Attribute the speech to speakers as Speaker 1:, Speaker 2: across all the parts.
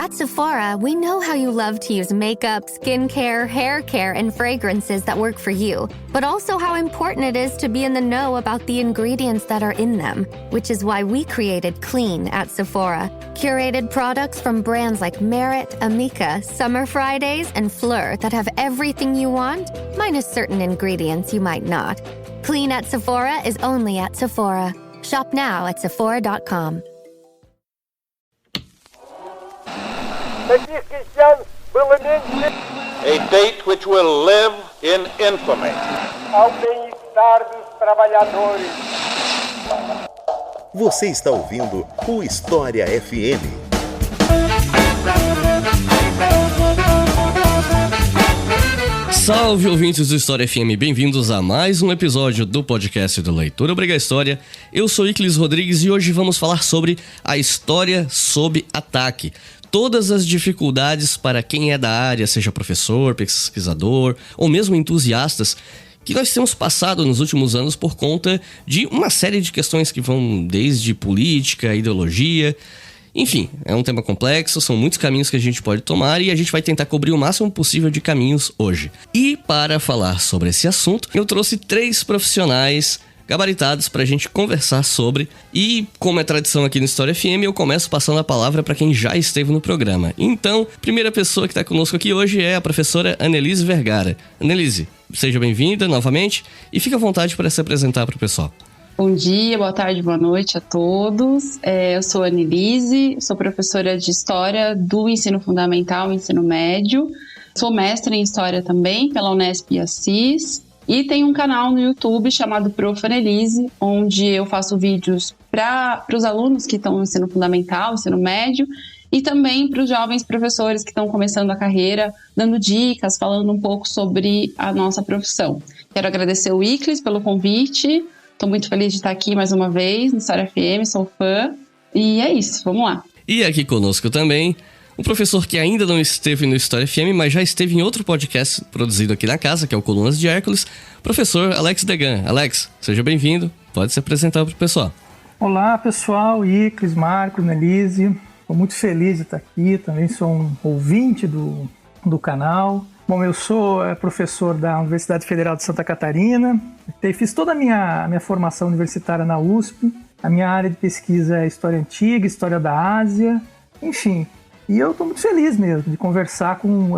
Speaker 1: At Sephora, we know how you love to use makeup, skincare, hair care, and fragrances that work for you, but also how important it is to be in the know about the ingredients that are in them, which is why we created Clean at Sephora. Curated products from brands like Merit, Amika, Summer Fridays, and Fleur that have everything you want, minus certain ingredients you might not. Clean at Sephora is only at Sephora. Shop now at Sephora.com.
Speaker 2: A date which will live in infamy.
Speaker 3: Ao bem-estar dos trabalhadores.
Speaker 4: Você está ouvindo o História FM.
Speaker 5: Salve, ouvintes do História FM, bem-vindos a mais um episódio do podcast do Leitura Obriga História. Eu sou Iclis Rodrigues e hoje vamos falar sobre a história sob ataque. Todas as dificuldades para quem é da área, seja professor, pesquisador ou mesmo entusiastas, que nós temos passado nos últimos anos por conta de uma série de questões que vão desde política, ideologia. Enfim, é um tema complexo, são muitos caminhos que a gente pode tomar e a gente vai tentar cobrir o máximo possível de caminhos hoje. E para falar sobre esse assunto, eu trouxe 3 profissionais gabaritados para a gente conversar sobre. E, como é tradição aqui no História FM, eu começo passando a palavra para quem já esteve no programa. Então, a primeira pessoa que está conosco aqui hoje é a professora Annelise Vergara. Annelise, seja bem-vinda novamente e fique à vontade para se apresentar para o pessoal.
Speaker 6: Bom dia, boa tarde, boa noite a todos. Eu sou a Annelise, sou professora de História do Ensino Fundamental e Ensino Médio. Sou mestre em História também pela Unesp e Assis. E tenho um canal no YouTube chamado Prof. Annelise, onde eu faço vídeos para os alunos que estão no ensino fundamental, ensino médio, e também para os jovens professores que estão começando a carreira, dando dicas, falando um pouco sobre a nossa profissão. Quero agradecer o Iclis pelo convite, estou muito feliz de estar aqui mais uma vez no História FM, sou fã, e é isso, vamos lá.
Speaker 5: E aqui conosco também um professor que ainda não esteve no História FM, mas já esteve em outro podcast produzido aqui na casa, que é o Colunas de Hércules, professor Alex Degan. Alex, seja bem-vindo, pode se apresentar para o pessoal.
Speaker 7: Olá, pessoal, Iclis, Marcos, Annelise, estou muito feliz de estar aqui, também sou um ouvinte do canal. Bom, eu sou professor da Universidade Federal de Santa Catarina, fiz toda a minha formação universitária na USP, a minha área de pesquisa é História Antiga, História da Ásia, enfim. E eu estou muito feliz mesmo de conversar com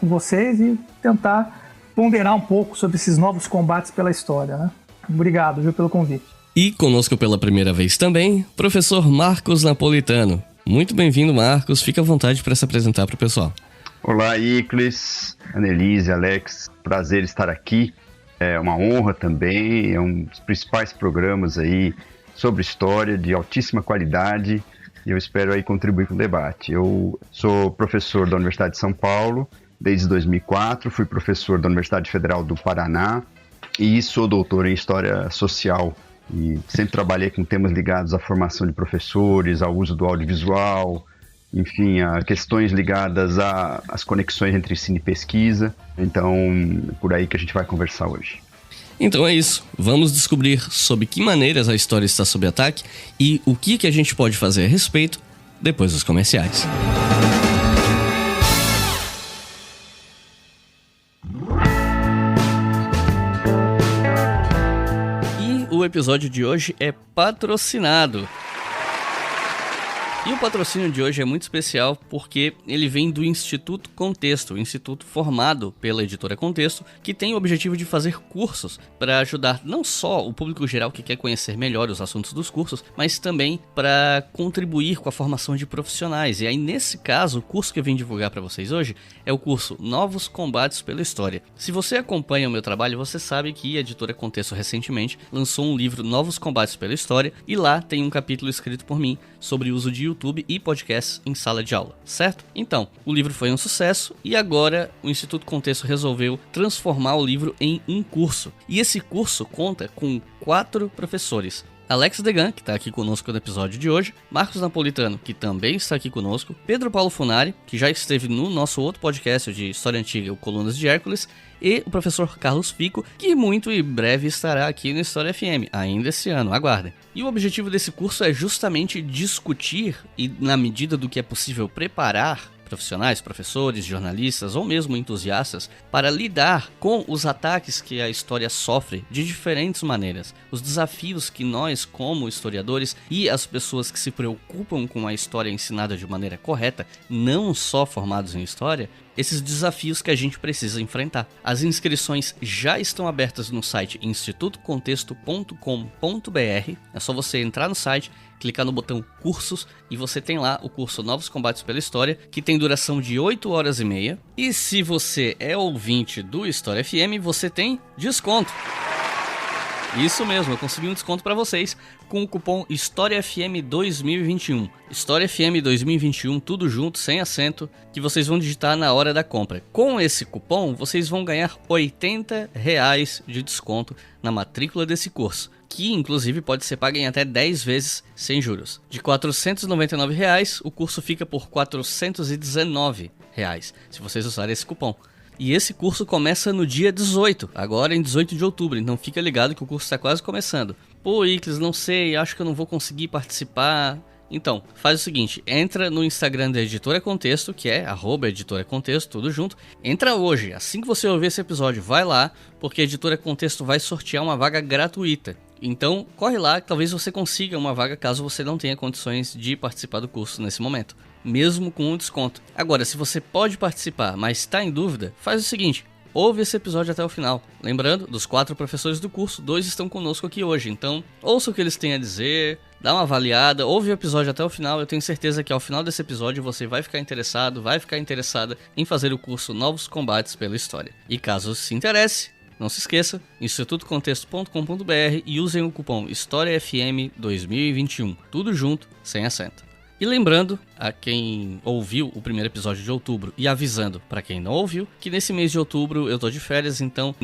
Speaker 7: vocês e tentar ponderar um pouco sobre esses novos combates pela história, né? Obrigado, viu, pelo convite.
Speaker 5: E conosco pela primeira vez também, professor Marcos Napolitano. Muito bem-vindo, Marcos. Fique à vontade para se apresentar para o pessoal.
Speaker 8: Olá, Iclis, Annelise, Alex. Prazer estar aqui. É uma honra também. É um dos principais programas aí sobre história de altíssima qualidade. E eu espero aí contribuir com o debate. Eu sou professor da Universidade de São Paulo desde 2004, fui professor da Universidade Federal do Paraná e sou doutor em História Social. E sempre trabalhei com temas ligados à formação de professores, ao uso do audiovisual, enfim, a questões ligadas às conexões entre ensino e pesquisa. Então, é por aí que a gente vai conversar hoje.
Speaker 5: Então é isso, vamos descobrir sob que maneiras a história está sob ataque e o que a gente pode fazer a respeito depois dos comerciais. E o episódio de hoje é patrocinado. E o patrocínio de hoje é muito especial porque ele vem do Instituto Contexto, um instituto formado pela editora Contexto, que tem o objetivo de fazer cursos para ajudar não só o público geral que quer conhecer melhor os assuntos dos cursos, mas também para contribuir com a formação de profissionais. E aí, nesse caso, o curso que eu vim divulgar para vocês hoje é o curso Novos Combates pela História. Se você acompanha o meu trabalho, você sabe que a editora Contexto recentemente lançou um livro Novos Combates pela História e lá tem um capítulo escrito por mim sobre o uso de YouTube e podcasts em sala de aula, certo? Então, o livro foi um sucesso e agora o Instituto Contexto resolveu transformar o livro em um curso. E esse curso conta com 4 professores. Alex Degan, que está aqui conosco no episódio de hoje, Marcos Napolitano, que também está aqui conosco, Pedro Paulo Funari, que já esteve no nosso outro podcast de História Antiga, o Colunas de Hércules, e o professor Carlos Fico, que muito em breve estará aqui no História FM, ainda esse ano, aguardem. E o objetivo desse curso é justamente discutir e, na medida do que é possível, preparar profissionais, professores, jornalistas ou mesmo entusiastas para lidar com os ataques que a história sofre de diferentes maneiras. Os desafios que nós, como historiadores e as pessoas que se preocupam com a história ensinada de maneira correta, não só formados em história, esses desafios que a gente precisa enfrentar. As inscrições já estão abertas no site institutocontexto.com.br. É só você entrar no site, clicar no botão cursos e você tem lá o curso Novos Combates pela História, que tem duração de 8 horas e meia. E se você é ouvinte do História FM, você tem desconto. Isso mesmo, eu consegui um desconto para vocês com o cupom HistóriaFM 2021. HistóriaFM 2021, tudo junto, sem acento, que vocês vão digitar na hora da compra. Com esse cupom, vocês vão ganhar R$80 de desconto na matrícula desse curso, que inclusive pode ser pago em até 10 vezes sem juros. De R$ 499, o curso fica por R$ 419, se vocês usarem esse cupom. E esse curso começa no dia 18, agora em 18 de outubro, então fica ligado que o curso está quase começando. Pô, Iclis, não sei, acho que eu não vou conseguir participar. Então, faz o seguinte, entra no Instagram da Editora Contexto, que é @Editora Contexto, tudo junto. Entra hoje, assim que você ouvir esse episódio, vai lá, porque a Editora Contexto vai sortear uma vaga gratuita. Então, corre lá, que talvez você consiga uma vaga caso você não tenha condições de participar do curso nesse momento, mesmo com um desconto. Agora, se você pode participar, mas está em dúvida, faz o seguinte, ouve esse episódio até o final. Lembrando, dos 4 professores do curso, 2 estão conosco aqui hoje, então ouça o que eles têm a dizer, dá uma avaliada, ouve o episódio até o final. Eu tenho certeza que ao final desse episódio você vai ficar interessado, vai ficar interessada em fazer o curso Novos Combates pela História. E caso se interesse, não se esqueça, institutocontexto.com.br e usem o cupom HistóriaFM 2021, tudo junto, sem acento. E lembrando a quem ouviu o primeiro episódio de outubro e avisando para quem não ouviu, que nesse mês de outubro eu tô de férias, então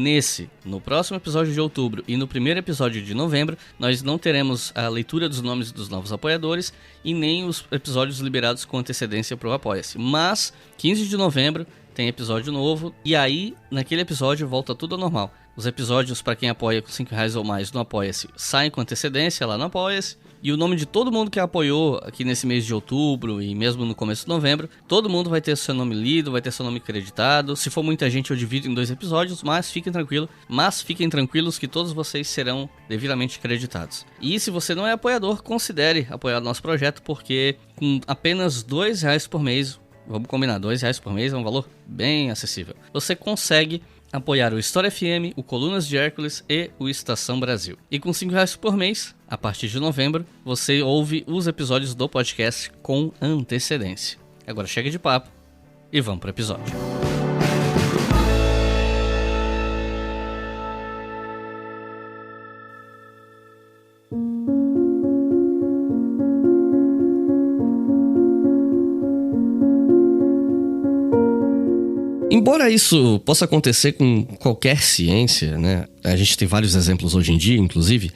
Speaker 5: no próximo episódio de outubro e no primeiro episódio de novembro, nós não teremos a leitura dos nomes dos novos apoiadores e nem os episódios liberados com antecedência pro Apoia-se. Mas, 15 de novembro, tem episódio novo, e aí, naquele episódio, volta tudo ao normal. Os episódios para quem apoia com R$5 ou mais no Apoia-se saem com antecedência lá no Apoia-se, e o nome de todo mundo que apoiou aqui nesse mês de outubro e mesmo no começo de novembro, todo mundo vai ter seu nome lido, vai ter seu nome creditado. Se for muita gente, eu divido em 2 episódios, mas fiquem tranquilos que todos vocês serão devidamente creditados. E se você não é apoiador, considere apoiar o nosso projeto, porque com apenas R$2 por mês, vamos combinar, R$2 por mês é um valor bem acessível, você consegue apoiar o História FM, o Colunas de Hércules e o Estação Brasil. E com R$5 por mês, a partir de novembro, você ouve os episódios do podcast com antecedência. Agora chega de papo e vamos pro episódio. Embora isso possa acontecer com qualquer ciência, né? A gente tem vários exemplos hoje em dia, inclusive.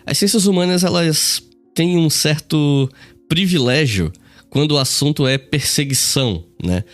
Speaker 5: As ciências humanas, elas têm um certo privilégio quando o assunto é perseguição, né?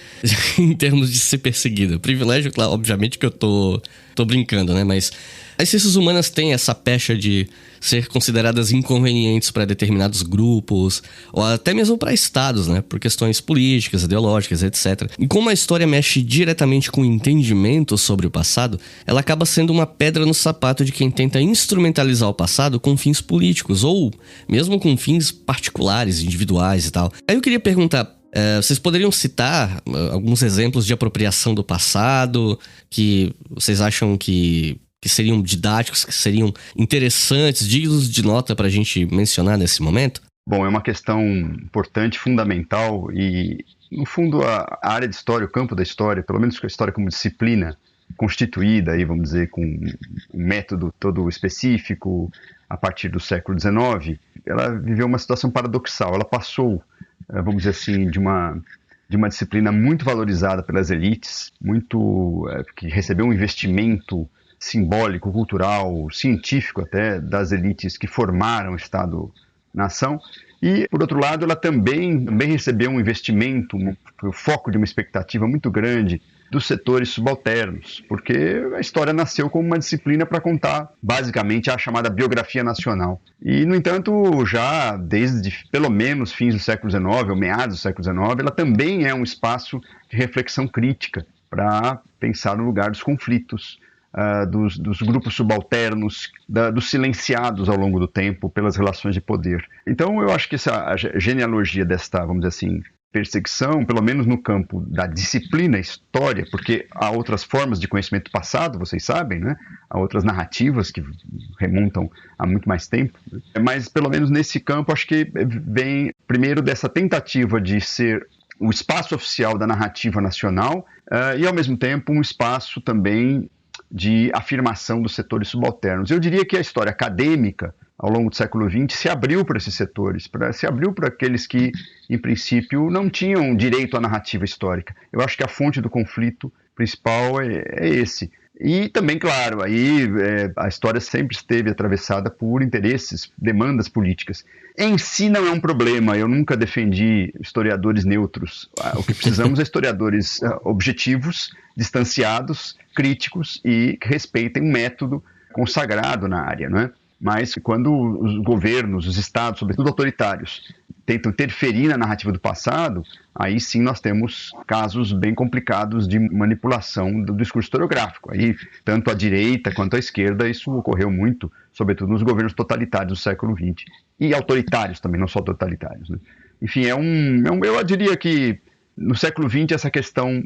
Speaker 5: Em termos de ser perseguida. Privilégio, claro, obviamente que eu tô brincando, né? Mas as ciências humanas têm essa pecha de ser consideradas inconvenientes para determinados grupos, ou até mesmo para estados, né? Por questões políticas, ideológicas, etc. E como a história mexe diretamente com o entendimento sobre o passado, ela acaba sendo uma pedra no sapato de quem tenta instrumentalizar o passado com fins políticos, ou mesmo com fins particulares, individuais e tal. Aí eu queria perguntar, vocês poderiam citar alguns exemplos de apropriação do passado que vocês acham que seriam didáticos, que seriam interessantes, dignos de nota para a gente mencionar nesse momento?
Speaker 8: Bom, é uma questão importante, fundamental e, no fundo, a área de história, o campo da história, pelo menos a história como disciplina constituída, aí, vamos dizer, com um método todo específico, a partir do século XIX, ela viveu uma situação paradoxal. Ela passou, vamos dizer assim, de uma disciplina muito valorizada pelas elites, que recebeu um investimento simbólico, cultural, científico até, das elites que formaram o Estado-nação. E, por outro lado, ela também recebeu um investimento, o foco de uma expectativa muito grande dos setores subalternos, porque a história nasceu como uma disciplina para contar, basicamente, a chamada biografia nacional. E, no entanto, já desde, pelo menos, fins do século XIX, ou meados do século XIX, ela também é um espaço de reflexão crítica para pensar no lugar dos conflitos, dos grupos subalternos, dos silenciados ao longo do tempo pelas relações de poder. Então, eu acho que a genealogia desta, vamos dizer assim, perseguição, pelo menos no campo da disciplina história, porque há outras formas de conhecimento passado, vocês sabem, né? Há outras narrativas que remontam a muito mais tempo, mas pelo menos nesse campo acho que vem primeiro dessa tentativa de ser o espaço oficial da narrativa nacional e ao mesmo tempo um espaço também de afirmação dos setores subalternos. Eu diria que a história acadêmica, ao longo do século XX, se abriu para esses setores, se abriu para aqueles que, em princípio, não tinham direito à narrativa histórica. Eu acho que a fonte do conflito principal é esse. E também, claro, a história sempre esteve atravessada por interesses, demandas políticas. Em si não é um problema, eu nunca defendi historiadores neutros. O que precisamos é historiadores objetivos, distanciados, críticos e que respeitem um método consagrado na área, não é? Mas quando os governos, os estados, sobretudo autoritários, tentam interferir na narrativa do passado, aí sim nós temos casos bem complicados de manipulação do discurso historiográfico. Aí, tanto à direita quanto à esquerda, isso ocorreu muito, sobretudo nos governos totalitários do século XX. E autoritários também, não só totalitários, né? Enfim, eu diria que no século XX essa questão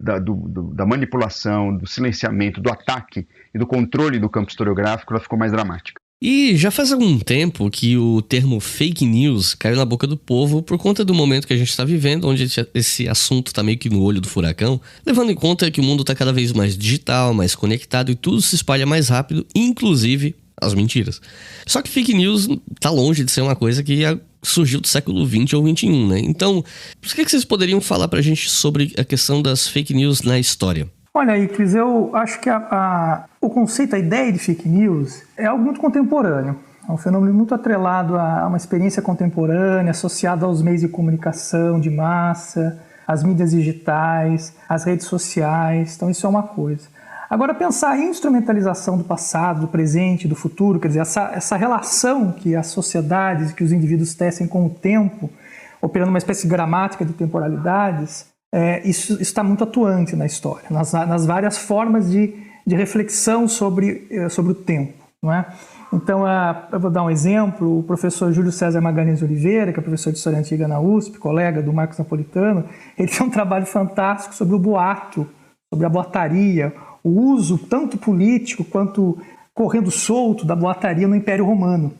Speaker 8: da manipulação, do silenciamento, do ataque e do controle do campo historiográfico, ela ficou mais dramática.
Speaker 5: E já faz algum tempo que o termo fake news caiu na boca do povo por conta do momento que a gente está vivendo, onde esse assunto está meio que no olho do furacão, levando em conta que o mundo está cada vez mais digital, mais conectado e tudo se espalha mais rápido, inclusive as mentiras. Só que fake news está longe de ser uma coisa que surgiu do século XX ou XXI, né? Então, por que vocês poderiam falar pra gente sobre a questão das fake news na história?
Speaker 7: Olha, Iclis, eu acho que o conceito, a ideia de fake news é algo muito contemporâneo. É um fenômeno muito atrelado a uma experiência contemporânea, associado aos meios de comunicação de massa, às mídias digitais, às redes sociais. Então, isso é uma coisa. Agora, pensar em instrumentalização do passado, do presente, do futuro, quer dizer, essa relação que as sociedades, que os indivíduos tecem com o tempo, operando uma espécie de gramática de temporalidades, isso está muito atuante na história, nas várias formas de reflexão sobre o tempo, não é? Então, eu vou dar um exemplo. O professor Júlio César Magalhães Oliveira, que é professor de História Antiga na USP, colega do Marcos Napolitano, ele tem um trabalho fantástico sobre o boato, sobre a boataria, o uso tanto político quanto correndo solto da boataria no Império Romano,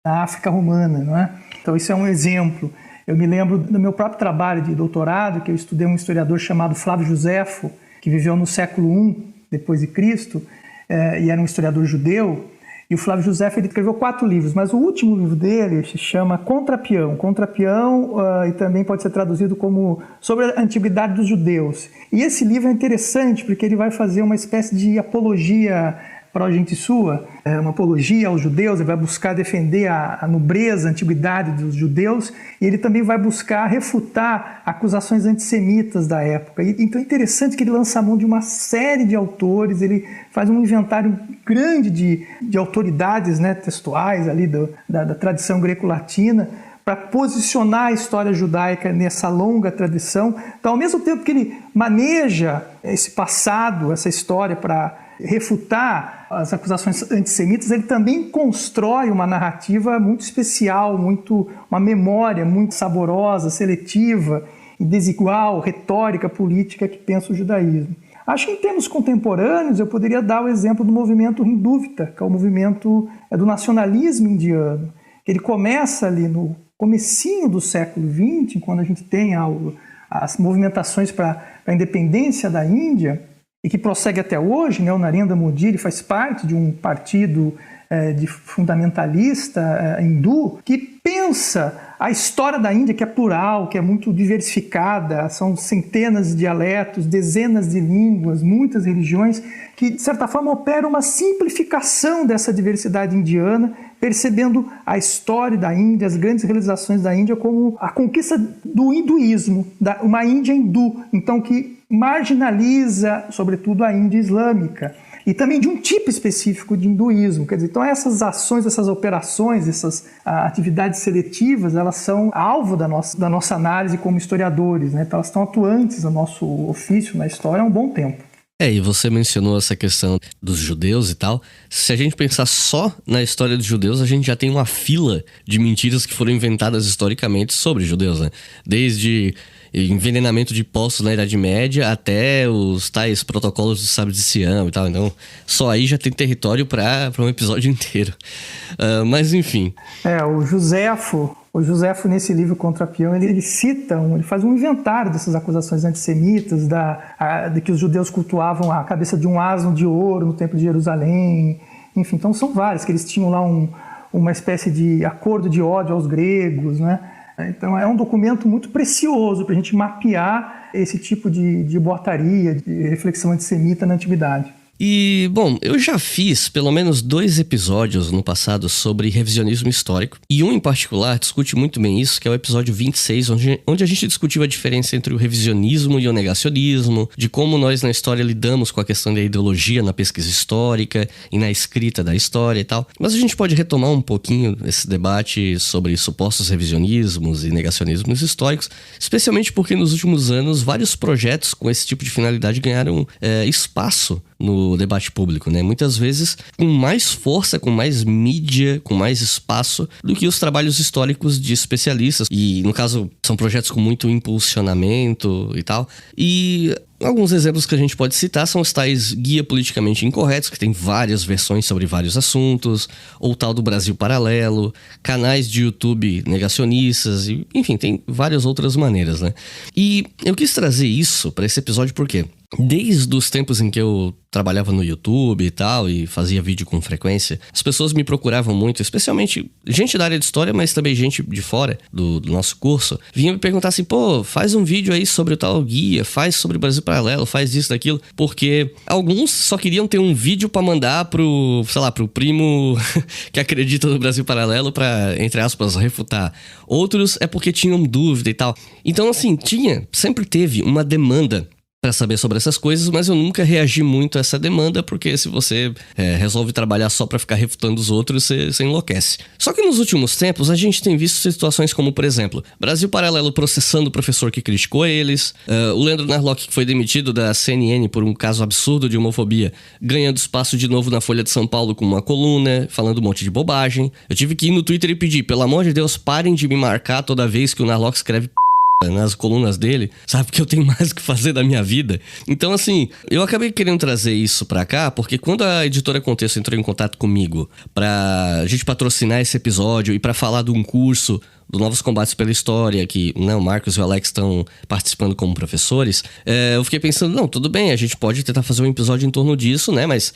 Speaker 7: na África Romana, não é? Então, isso é um exemplo. Eu me lembro do meu próprio trabalho de doutorado, que eu estudei um historiador chamado Flávio Josefo, que viveu no século I depois de Cristo, e era um historiador judeu. E o Flávio Josefo, ele escreveu 4 livros, mas o último livro dele se chama Contrapeão. Contrapeão, e também pode ser traduzido como Sobre a Antiguidade dos Judeus. E esse livro é interessante porque ele vai fazer uma espécie de apologia para a gente sua, uma apologia aos judeus. Ele vai buscar defender a nobreza, a antiguidade dos judeus, e ele também vai buscar refutar acusações antissemitas da época. Então é interessante que ele lança a mão de uma série de autores, ele faz um inventário grande de autoridades, né, textuais ali da tradição greco-latina, para posicionar a história judaica nessa longa tradição. Então, ao mesmo tempo que ele maneja esse passado, essa história para refutar as acusações antissemitas, ele também constrói uma narrativa muito especial, uma memória muito saborosa, seletiva e desigual, retórica, política que pensa o judaísmo. Acho que em termos contemporâneos eu poderia dar o exemplo do movimento Hindúvita, que é o movimento do nacionalismo indiano. Ele começa ali no comecinho do século XX, quando a gente tem as movimentações para a independência da Índia, e que prossegue até hoje, né? O Narendra Modi, ele faz parte de um partido de fundamentalista hindu que pensa A história da Índia, que é plural, que é muito diversificada, são centenas de dialetos, dezenas de línguas, muitas religiões, que de certa forma opera uma simplificação dessa diversidade indiana, percebendo a história da Índia, as grandes realizações da Índia como a conquista do hinduísmo, uma Índia hindu, então que marginaliza, sobretudo, a Índia islâmica. E também de um tipo específico de hinduísmo. Quer dizer, então essas ações, essas operações, essas atividades seletivas, elas são alvo da nossa análise como historiadores, né? Então elas estão atuantes no nosso ofício, na história, há um bom tempo.
Speaker 5: E você mencionou essa questão dos judeus e tal. Se a gente pensar só na história dos judeus, a gente já tem uma fila de mentiras que foram inventadas historicamente sobre judeus, né? Desde envenenamento de poços na Idade Média até os tais protocolos do Sábio de Sião e tal. Então, só aí já tem território para um episódio inteiro. Mas, enfim.
Speaker 7: O Joséfo, nesse livro Contra Pião, ele cita, ele faz um inventário dessas acusações antissemitas, de que os judeus cultuavam a cabeça de um asno de ouro no Templo de Jerusalém. Enfim, então são vários, que eles tinham lá uma espécie de acordo de ódio aos gregos, né? Então é um documento muito precioso para a gente mapear esse tipo de boataria, de reflexão antissemita na antiguidade.
Speaker 5: E, bom, eu já fiz pelo menos 2 episódios no passado sobre revisionismo histórico. E um em particular discute muito bem isso, que é o episódio 26, onde a gente discutiu a diferença entre o revisionismo e o negacionismo, de como nós na história lidamos com a questão da ideologia na pesquisa histórica e na escrita da história e tal. Mas a gente pode retomar um pouquinho esse debate sobre supostos revisionismos e negacionismos históricos, especialmente porque nos últimos anos vários projetos com esse tipo de finalidade ganharam espaço no debate público, né? Muitas vezes com mais força, com mais mídia, com mais espaço do que os trabalhos históricos de especialistas. E, no caso, são projetos com muito impulsionamento e tal. E alguns exemplos que a gente pode citar são os tais Guia Politicamente Incorretos, que tem várias versões sobre vários assuntos, ou o tal do Brasil Paralelo, canais de YouTube negacionistas, e, enfim, tem várias outras maneiras, né? E eu quis trazer isso para esse episódio porque desde os tempos em que eu trabalhava no YouTube e tal, e fazia vídeo com frequência, as pessoas me procuravam muito, especialmente gente da área de história, mas também gente de fora do nosso curso, vinha me perguntar assim, faz um vídeo aí sobre o tal guia, faz sobre o Brasil Paralelo, faz isso, daquilo, porque alguns só queriam ter um vídeo pra mandar pro primo que acredita no Brasil Paralelo pra, entre aspas, refutar. Outros é porque tinham dúvida e tal. Então, assim, sempre teve uma demanda para saber sobre essas coisas, mas eu nunca reagi muito a essa demanda, porque se você resolve trabalhar só para ficar refutando os outros, você enlouquece. Só que nos últimos tempos a gente tem visto situações como, por exemplo, Brasil Paralelo processando o professor que criticou eles, o Leandro Narlock, que foi demitido da CNN por um caso absurdo de homofobia, ganhando espaço de novo na Folha de São Paulo com uma coluna, falando um monte de bobagem. Eu tive que ir no Twitter e pedir, pelo amor de Deus, parem de me marcar toda vez que o Narlock escreve nas colunas dele, sabe, que eu tenho mais o que fazer da minha vida. Então, assim, eu acabei querendo trazer isso pra cá, porque quando a Editora Contexto entrou em contato comigo pra gente patrocinar esse episódio e pra falar de um curso do Novos Combates pela História, que o Marcos e o Alex estão participando como professores, eu fiquei pensando, não, tudo bem, a gente pode tentar fazer um episódio em torno disso, né, mas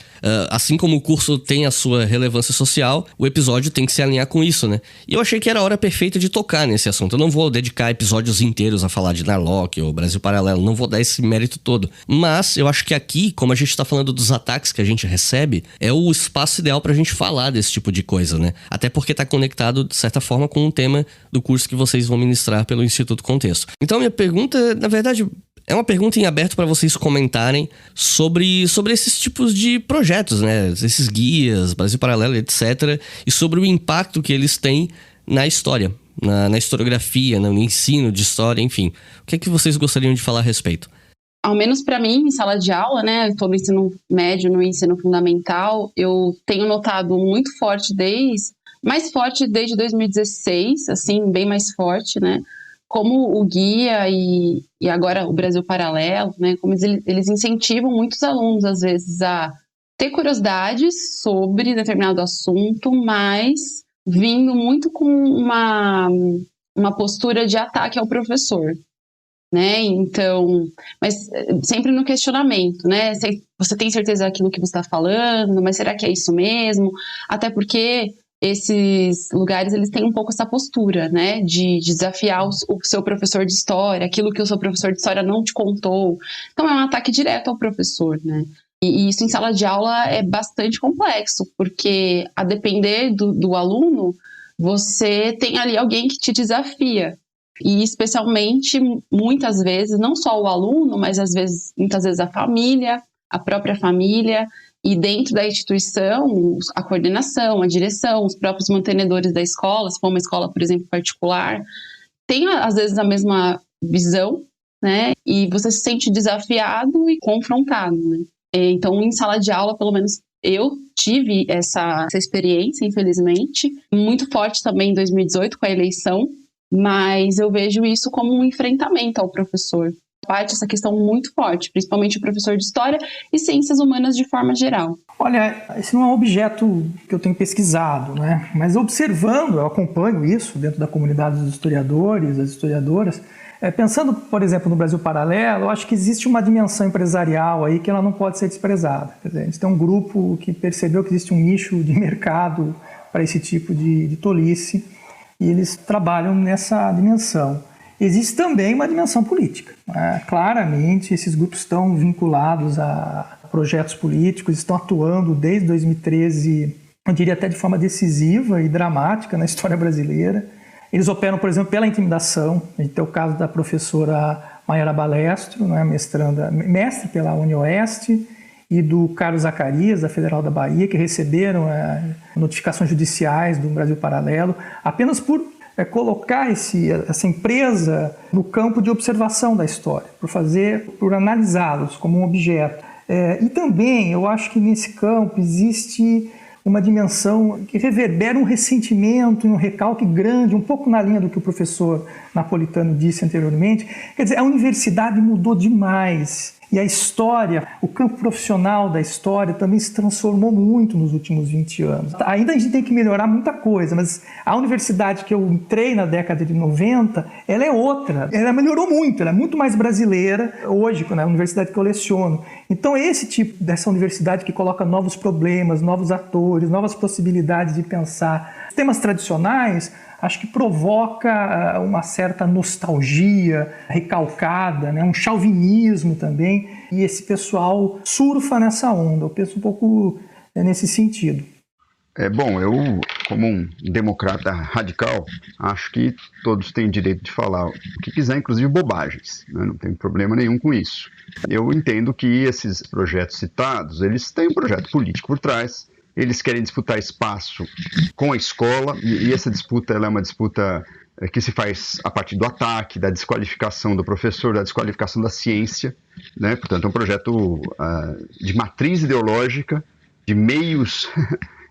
Speaker 5: assim como o curso tem a sua relevância social, o episódio tem que se alinhar com isso, né, e eu achei que era a hora perfeita de tocar nesse assunto. Eu não vou dedicar episódios inteiros a falar de Narlock ou Brasil Paralelo, não vou dar esse mérito todo, mas eu acho que aqui, como a gente tá falando dos ataques que a gente recebe, é o espaço ideal pra gente falar desse tipo de coisa, né, até porque tá conectado, de certa forma, com um tema do curso que vocês vão ministrar pelo Instituto Contexto. Então, minha pergunta, na verdade, é uma pergunta em aberto para vocês comentarem sobre esses tipos de projetos, né? Esses guias, Brasil Paralelo, etc. E sobre o impacto que eles têm na história, na historiografia, no ensino de história, enfim. O que é que vocês gostariam de falar a respeito?
Speaker 6: Ao menos para mim, em sala de aula, né, estou no ensino médio, no ensino fundamental, eu tenho notado muito forte mais forte desde 2016, assim, bem mais forte, né? Como o guia e agora o Brasil Paralelo, né? Como eles incentivam muitos alunos, às vezes, a ter curiosidades sobre determinado assunto, mas vindo muito com uma postura de ataque ao professor, né? Então, mas sempre no questionamento, né? Você tem certeza daquilo que você está falando, mas será que é isso mesmo? Até porque esses lugares, eles têm um pouco essa postura, né, de desafiar o seu professor de história, aquilo que o seu professor de história não te contou. Então é um ataque direto ao professor, né? E isso em sala de aula é bastante complexo, porque a depender do aluno, você tem ali alguém que te desafia. E especialmente, muitas vezes, não só o aluno, mas muitas vezes a família, a própria família, e dentro da instituição, a coordenação, a direção, os próprios mantenedores da escola, se for uma escola, por exemplo, particular, tem às vezes a mesma visão, né? E você se sente desafiado e confrontado, né? Então, em sala de aula, pelo menos eu tive essa experiência, infelizmente, muito forte também em 2018 com a eleição, mas eu vejo isso como um enfrentamento ao professor. Parte essa questão muito forte, principalmente o professor de história e ciências humanas de forma geral.
Speaker 7: Olha, esse não é um objeto que eu tenho pesquisado, né? Mas observando, eu acompanho isso dentro da comunidade dos historiadores, das historiadoras. Pensando, por exemplo, no Brasil Paralelo, eu acho que existe uma dimensão empresarial aí que ela não pode ser desprezada. Quer dizer, a gente tem um grupo que percebeu que existe um nicho de mercado para esse tipo de tolice e eles trabalham nessa dimensão. Existe também uma dimensão política. Claramente, esses grupos estão vinculados a projetos políticos, estão atuando desde 2013, eu diria até de forma decisiva e dramática na história brasileira. Eles operam, por exemplo, pela intimidação. A gente tem o caso da professora Mayara Balestro, né, mestre pela UniOeste, e do Carlos Zacarias, da Federal da Bahia, que receberam notificações judiciais do Brasil Paralelo, apenas por colocar essa empresa no campo de observação da história, por analisá-los como um objeto. E também, eu acho que nesse campo existe uma dimensão que reverbera um ressentimento e um recalque grande, um pouco na linha do que o professor Napolitano disse anteriormente. Quer dizer, a universidade mudou demais. E a história, o campo profissional da história também se transformou muito nos últimos 20 anos. Ainda a gente tem que melhorar muita coisa, mas a universidade que eu entrei na década de 90, ela é outra. Ela melhorou muito, ela é muito mais brasileira hoje, na universidade que eu leciono. Então é esse tipo dessa universidade que coloca novos problemas, novos atores, novas possibilidades de pensar. Temas tradicionais, acho que provoca uma certa nostalgia recalcada, né? Um chauvinismo também, e esse pessoal surfa nessa onda. Eu penso um pouco nesse sentido.
Speaker 8: Bom, eu, como um democrata radical, acho que todos têm direito de falar o que quiser, inclusive bobagens, né? Não tem problema nenhum com isso. Eu entendo que esses projetos citados, eles têm um projeto político por trás. Eles querem disputar espaço com a escola, e essa disputa ela é uma disputa que se faz a partir do ataque, da desqualificação do professor, da desqualificação da ciência, né? Portanto, é um projeto de matriz ideológica, de meios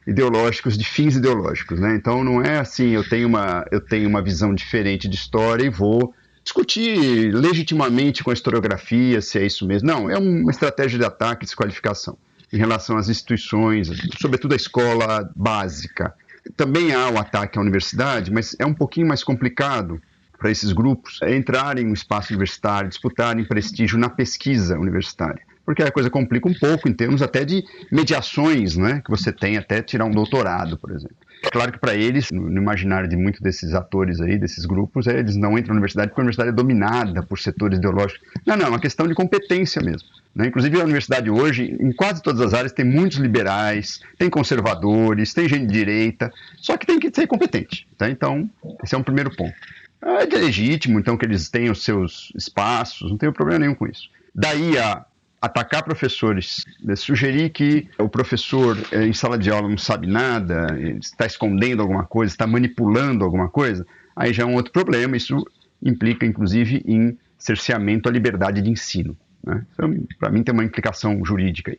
Speaker 8: ideológicos, de fins ideológicos, né? Então, não é assim, eu tenho uma visão diferente de história e vou discutir legitimamente com a historiografia se é isso mesmo. Não, é uma estratégia de ataque e desqualificação em relação às instituições, sobretudo a escola básica. Também há o ataque à universidade, mas é um pouquinho mais complicado para esses grupos entrarem no espaço universitário, disputarem prestígio na pesquisa universitária, porque a coisa complica um pouco em termos até de mediações, né, que você tem até tirar um doutorado, por exemplo. Claro que para eles, no imaginário de muitos desses atores aí, desses grupos, eles não entram na universidade porque a universidade é dominada por setores ideológicos. Não, é uma questão de competência mesmo, né? Inclusive a universidade hoje, em quase todas as áreas, tem muitos liberais, tem conservadores, tem gente de direita, só que tem que ser competente, tá? Então, esse é um primeiro ponto. É legítimo, então, que eles tenham os seus espaços, não tenho problema nenhum com isso. Daí a atacar professores, sugerir que o professor em sala de aula não sabe nada, está escondendo alguma coisa, está manipulando alguma coisa, aí já é um outro problema. Isso implica, inclusive, em cerceamento à liberdade de ensino, né? Então, para mim, tem uma implicação jurídica aí.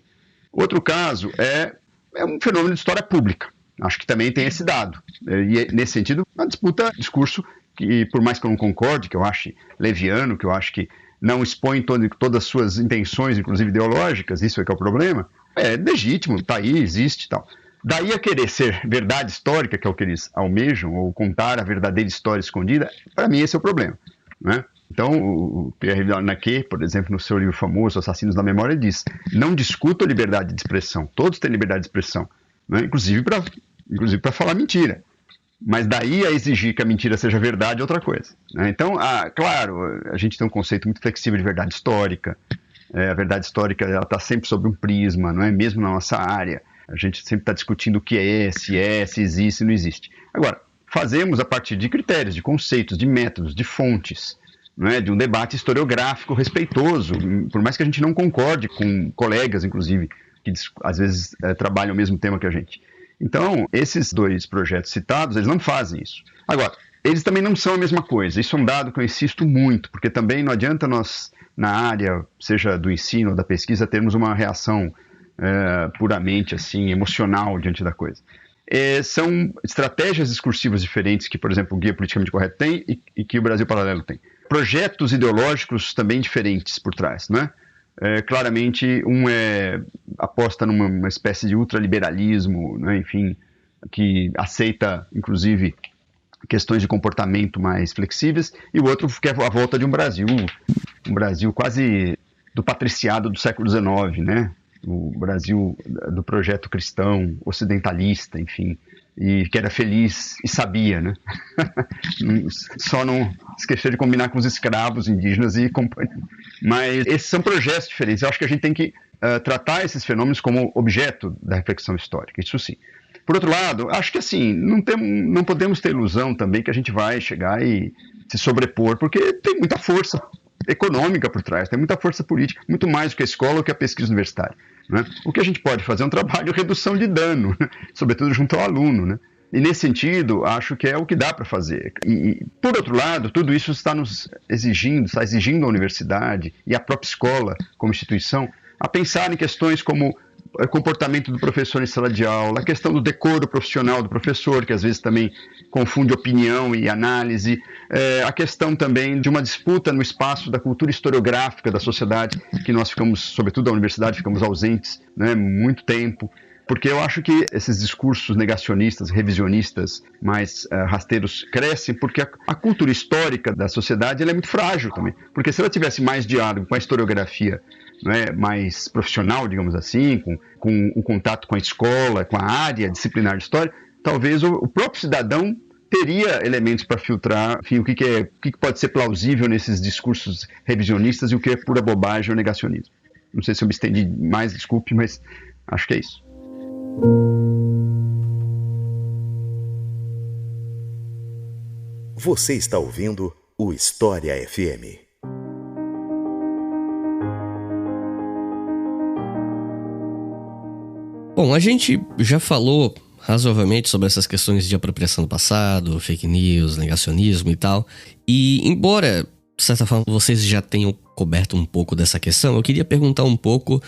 Speaker 8: Outro caso é um fenômeno de história pública. Acho que também tem esse dado. E, nesse sentido, a disputa, discurso que, por mais que eu não concorde, que eu ache leviano, que eu acho que não expõe todas as suas intenções, inclusive ideológicas, isso é que é o problema, é legítimo, está aí, existe e tal. Daí a querer ser verdade histórica, que é o que eles almejam, ou contar a verdadeira história escondida, para mim esse é o problema, né? Então, o Pierre Naquet, por exemplo, no seu livro famoso, Assassinos da Memória, ele diz: não discuto a liberdade de expressão, todos têm liberdade de expressão, né? Inclusive para inclusive para falar mentira. Mas daí a exigir que a mentira seja verdade é outra coisa, né? Então, claro, a gente tem um conceito muito flexível de verdade histórica. A verdade histórica está sempre sob um prisma, não é? Mesmo na nossa área. A gente sempre está discutindo o que se existe, se não existe. Agora, fazemos a partir de critérios, de conceitos, de métodos, de fontes, não é? De um debate historiográfico respeitoso, por mais que a gente não concorde com colegas, inclusive, que às vezes trabalham o mesmo tema que a gente. Então, esses 2 projetos citados, eles não fazem isso. Agora, eles também não são a mesma coisa. Isso é um dado que eu insisto muito, porque também não adianta nós, na área, seja do ensino ou da pesquisa, termos uma reação puramente assim, emocional diante da coisa. São estratégias discursivas diferentes que, por exemplo, o Guia Politicamente Correto tem e que o Brasil Paralelo tem. Projetos ideológicos também diferentes por trás, né? Claramente, aposta numa espécie de ultraliberalismo, né, enfim, que aceita, inclusive, questões de comportamento mais flexíveis, e o outro quer a volta de um Brasil quase do patriciado do século XIX, né? O Brasil do projeto cristão, ocidentalista, enfim, e que era feliz e sabia, né? Só não esquecer de combinar com os escravos indígenas e companhia. Mas esses são projetos diferentes. Eu acho que a gente tem que tratar esses fenômenos como objeto da reflexão histórica, isso sim. Por outro lado, acho que assim, não podemos ter ilusão também que a gente vai chegar e se sobrepor, porque tem muita força econômica por trás, tem muita força política, muito mais do que a escola ou que a pesquisa universitária, né? O que a gente pode fazer é um trabalho de redução de dano, né? Sobretudo junto ao aluno, né? E nesse sentido, acho que é o que dá para fazer. E, por outro lado, tudo isso está exigindo a universidade e a própria escola como instituição a pensar em questões como comportamento do professor em sala de aula, a questão do decoro profissional do professor, que às vezes também confunde opinião e análise, a questão também de uma disputa no espaço da cultura historiográfica da sociedade, que nós ficamos, sobretudo da universidade, ficamos ausentes, né, muito tempo, porque eu acho que esses discursos negacionistas, revisionistas, mais rasteiros crescem, porque a cultura histórica da sociedade ela é muito frágil também, porque se ela tivesse mais diálogo com a historiografia, né, mais profissional, digamos assim, com o contato com a escola, com a área disciplinar de história, talvez o próprio cidadão teria elementos para filtrar, enfim, o que pode ser plausível nesses discursos revisionistas e o que é pura bobagem ou negacionismo. Não sei se eu me estendi mais, desculpe, mas acho que é isso.
Speaker 4: Você está ouvindo o História FM.
Speaker 5: Bom, a gente já falou razoavelmente sobre essas questões de apropriação do passado, fake news, negacionismo e tal. E embora, de certa forma, vocês já tenham coberto um pouco dessa questão, eu queria perguntar um pouco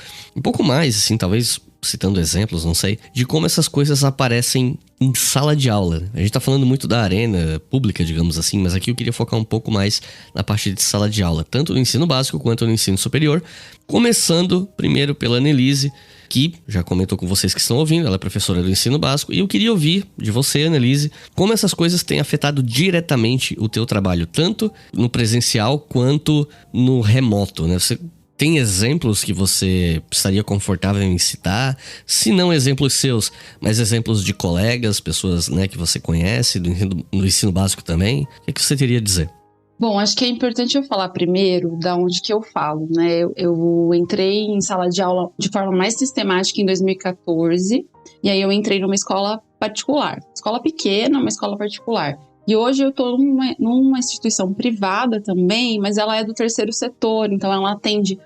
Speaker 5: mais, assim, talvez citando exemplos, não sei, de como essas coisas aparecem em sala de aula. A gente tá falando muito da arena pública, digamos assim, mas aqui eu queria focar um pouco mais na parte de sala de aula, tanto no ensino básico quanto no ensino superior, começando primeiro pela Annelise, que já comentou com vocês que estão ouvindo, ela é professora do ensino básico, e eu queria ouvir de você, Annelise, como essas coisas têm afetado diretamente o teu trabalho, tanto no presencial quanto no remoto, né? Você tem exemplos que você estaria confortável em citar? Se não exemplos seus, mas exemplos de colegas, pessoas, né, que você conhece, do ensino básico também, o que você teria a dizer?
Speaker 6: Bom, acho que é importante eu falar primeiro da onde que eu falo, né? Eu entrei em sala de aula de forma mais sistemática em 2014, e aí eu entrei numa escola particular. Escola pequena, uma escola particular. E hoje eu estou numa instituição privada também, mas ela é do terceiro setor, então ela atende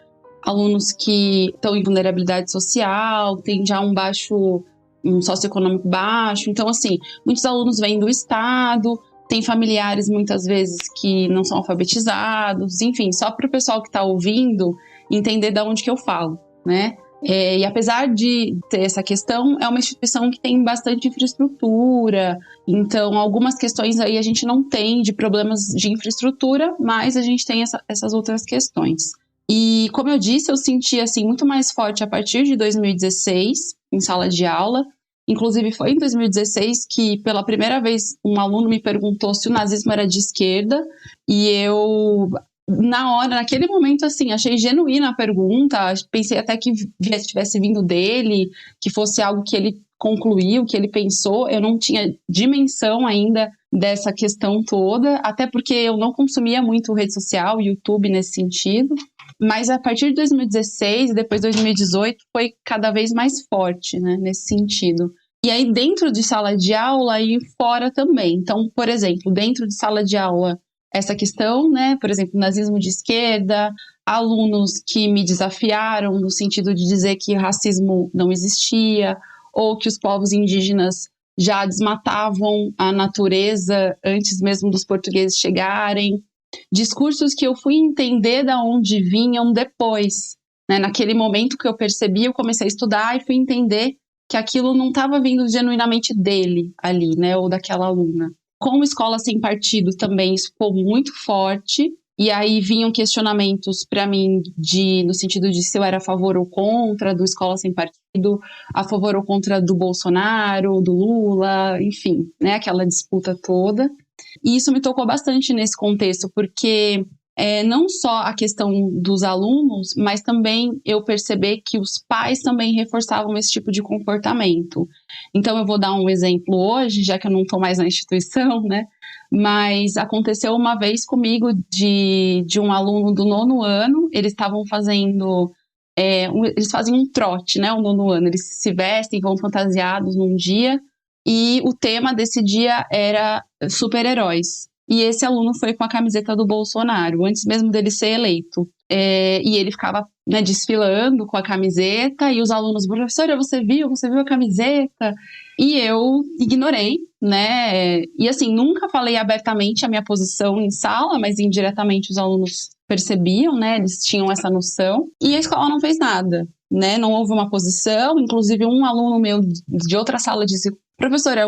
Speaker 6: alunos que estão em vulnerabilidade social, tem já um socioeconômico baixo. Então, assim, muitos alunos vêm do estado, tem familiares muitas vezes que não são alfabetizados, enfim, só para o pessoal que está ouvindo entender de onde que eu falo, né? E apesar de ter essa questão, é uma instituição que tem bastante infraestrutura, então algumas questões aí a gente não tem de problemas de infraestrutura, mas a gente tem essas outras questões. E como eu disse, eu senti assim muito mais forte a partir de 2016 em sala de aula. Inclusive foi em 2016 que pela primeira vez um aluno me perguntou se o nazismo era de esquerda, e eu naquele momento assim, achei genuína a pergunta, pensei até que tivesse vindo dele, que fosse algo que ele concluiu, o que ele pensou, eu não tinha dimensão ainda dessa questão toda, até porque eu não consumia muito rede social, YouTube nesse sentido. Mas a partir de 2016 e depois de 2018 foi cada vez mais forte, né, nesse sentido. E aí dentro de sala de aula e fora também. Então, por exemplo, dentro de sala de aula, essa questão, né, por exemplo, nazismo de esquerda, alunos que me desafiaram no sentido de dizer que racismo não existia, ou que os povos indígenas já desmatavam a natureza antes mesmo dos portugueses chegarem. Discursos que eu fui entender de onde vinham depois, né? Naquele momento que eu percebi, eu comecei a estudar e fui entender que aquilo não estava vindo genuinamente dele ali, né? Ou daquela aluna. Com Escola Sem Partido também isso ficou muito forte, e aí vinham questionamentos para mim no sentido de se eu era a favor ou contra do Escola Sem Partido, a favor ou contra do Bolsonaro, do Lula, enfim, né? Aquela disputa toda. E isso me tocou bastante nesse contexto, porque não só a questão dos alunos, mas também eu percebi que os pais também reforçavam esse tipo de comportamento. Então eu vou dar um exemplo hoje, já que eu não estou mais na instituição, né? Mas aconteceu uma vez comigo de um aluno do 9º ano, eles estavam fazendo... eles fazem um trote, né? O 9º ano, eles se vestem, vão fantasiados num dia, e o tema desse dia era super-heróis. E esse aluno foi com a camiseta do Bolsonaro, antes mesmo dele ser eleito. E ele ficava, né, desfilando com a camiseta, e os alunos, professora, você viu a camiseta? E eu ignorei, né? E assim, nunca falei abertamente a minha posição em sala, mas indiretamente os alunos percebiam, né? Eles tinham essa noção. E a escola não fez nada, né? Não houve uma posição, inclusive um aluno meu de outra sala disse: professora,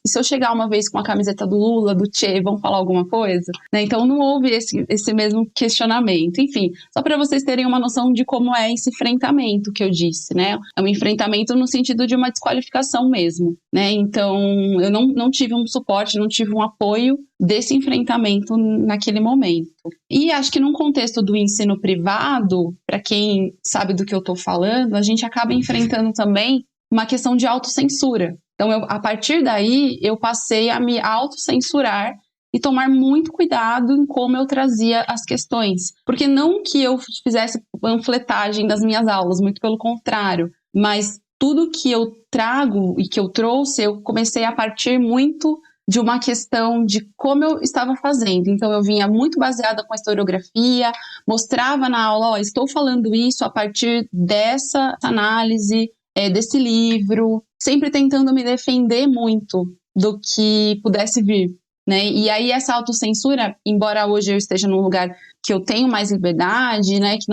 Speaker 6: se eu chegar uma vez com a camiseta do Lula, do Che, vão falar alguma coisa? Né? Então não houve esse mesmo questionamento. Enfim, só para vocês terem uma noção de como é esse enfrentamento que eu disse, né? É um enfrentamento no sentido de uma desqualificação mesmo, né? Então eu não tive um suporte, não tive um apoio desse enfrentamento naquele momento. E acho que num contexto do ensino privado, para quem sabe do que eu estou falando, a gente acaba enfrentando também uma questão de autocensura. Então, a partir daí, eu passei a me autocensurar e tomar muito cuidado em como eu trazia as questões. Porque não que eu fizesse panfletagem das minhas aulas, muito pelo contrário, mas tudo que eu trago e que eu trouxe, eu comecei a partir muito de uma questão de como eu estava fazendo. Então, eu vinha muito baseada com a historiografia, mostrava na aula, estou falando isso a partir dessa análise, desse livro, sempre tentando me defender muito do que pudesse vir, né? E aí essa autocensura, embora hoje eu esteja num lugar que eu tenho mais liberdade, né, que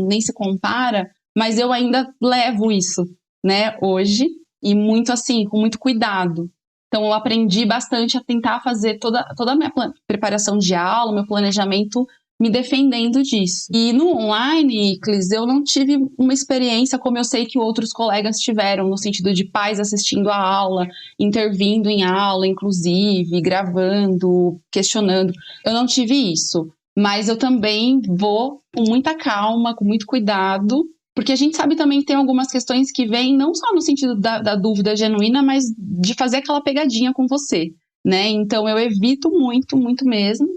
Speaker 6: nem se compara, mas eu ainda levo isso, né, hoje, e muito assim, com muito cuidado. Então eu aprendi bastante a tentar fazer toda a minha preparação de aula, meu planejamento, me defendendo disso. E no online, Iclis, eu não tive uma experiência como eu sei que outros colegas tiveram, no sentido de pais assistindo a aula, intervindo em aula, inclusive, gravando, questionando. Eu não tive isso, mas eu também vou com muita calma, com muito cuidado, porque a gente sabe também que tem algumas questões que vêm não só no sentido da dúvida genuína, mas de fazer aquela pegadinha com você, né? Então eu evito muito, muito mesmo.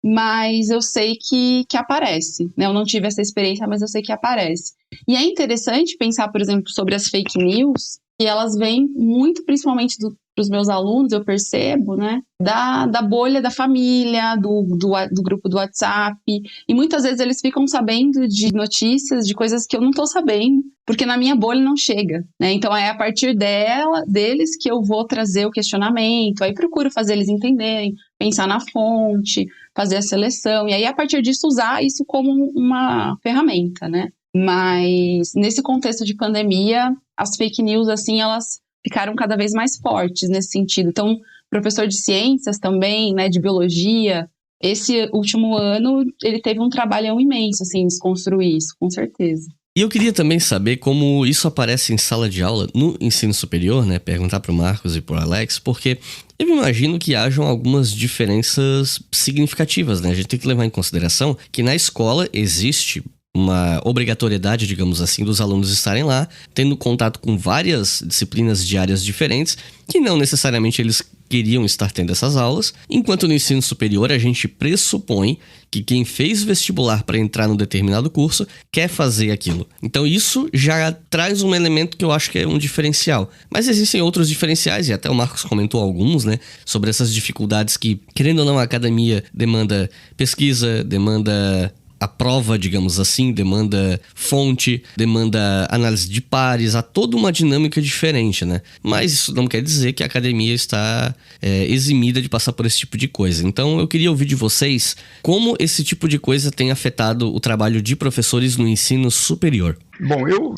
Speaker 6: Mas eu sei que aparece, né? Eu não tive essa experiência, mas eu sei que aparece. E é interessante pensar, por exemplo, sobre as fake news, que elas vêm muito, principalmente dos meus alunos, eu percebo, né? Da bolha da família, do grupo do WhatsApp. E muitas vezes eles ficam sabendo de notícias, de coisas que eu não estou sabendo, porque na minha bolha não chega, né? Então é a partir deles que eu vou trazer o questionamento, aí procuro fazer eles entenderem, pensar na fonte, fazer a seleção, e aí a partir disso usar isso como uma ferramenta, né? Mas nesse contexto de pandemia, as fake news, assim, elas ficaram cada vez mais fortes nesse sentido. Então, professor de ciências também, né, de biologia, esse último ano ele teve um trabalhão imenso, assim, desconstruir isso, com certeza.
Speaker 5: E eu queria também saber como isso aparece em sala de aula no ensino superior, né? Perguntar para o Marcos e para o Alex, porque eu imagino que hajam algumas diferenças significativas, né? A gente tem que levar em consideração que na escola existe uma obrigatoriedade, digamos assim, dos alunos estarem lá, tendo contato com várias disciplinas de áreas diferentes, que não necessariamente eles queriam estar tendo essas aulas, enquanto no ensino superior a gente pressupõe que quem fez vestibular para entrar num determinado curso quer fazer aquilo. Então isso já traz um elemento que eu acho que é um diferencial. Mas existem outros diferenciais, e até o Marcos comentou alguns, né, sobre essas dificuldades que, querendo ou não, a academia demanda pesquisa, demanda a prova, digamos assim, demanda fonte, demanda análise de pares, há toda uma dinâmica diferente, né? Mas isso não quer dizer que a academia está eximida de passar por esse tipo de coisa. Então eu queria ouvir de vocês como esse tipo de coisa tem afetado o trabalho de professores no ensino superior.
Speaker 8: Bom, eu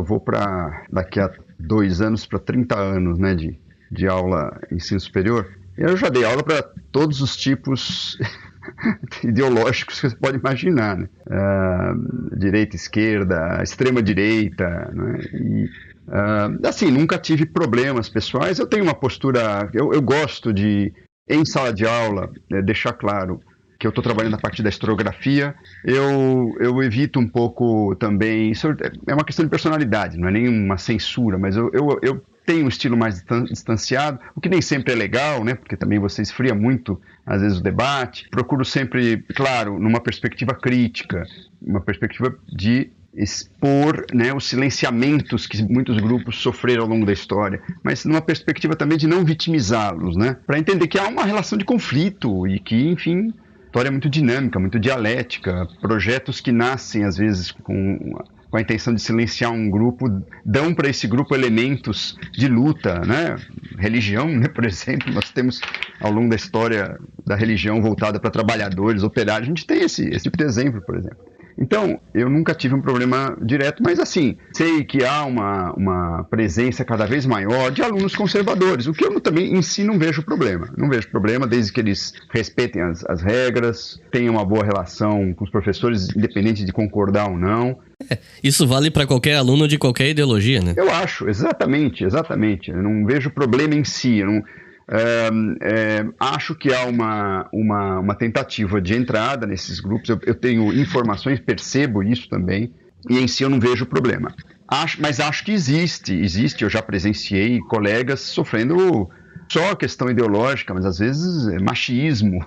Speaker 8: vou para daqui a 2 anos para 30 anos, né, de aula em ensino superior. Eu já dei aula para todos os tipos ideológicos que você pode imaginar, né? Direita, esquerda, extrema direita, né? E assim, nunca tive problemas pessoais. Eu tenho uma postura, eu gosto de, em sala de aula, deixar claro que eu estou trabalhando a partir da historiografia. Eu evito um pouco também, isso é uma questão de personalidade, não é nem uma censura, mas eu tenho um estilo mais distanciado, o que nem sempre é legal, né? Porque também você esfria muito, às vezes, o debate. Procuro sempre, claro, numa perspectiva crítica, uma perspectiva de expor, né, os silenciamentos que muitos grupos sofreram ao longo da história, mas numa perspectiva também de não vitimizá-los, né? Para entender que há uma relação de conflito e que, enfim, a história é muito dinâmica, muito dialética. Projetos que nascem, às vezes, com a intenção de silenciar um grupo, dão para esse grupo elementos de luta, né? Religião, né, por exemplo, nós temos ao longo da história da religião voltada para trabalhadores, operários, a gente tem esse tipo de exemplo, por exemplo. Então, eu nunca tive um problema direto, mas assim, sei que há uma presença cada vez maior de alunos conservadores, o que eu também em si não vejo problema. Não vejo problema desde que eles respeitem as regras, tenham uma boa relação com os professores, independente de concordar ou não.
Speaker 5: Isso vale para qualquer aluno de qualquer ideologia, né?
Speaker 8: Eu acho, exatamente. Eu não vejo problema em si, eu não... acho que há uma tentativa de entrada nesses grupos. Eu tenho informações, percebo isso também, e em si eu não vejo problema. Mas acho que existe. Eu já presenciei colegas sofrendo só questão ideológica, mas às vezes machismo,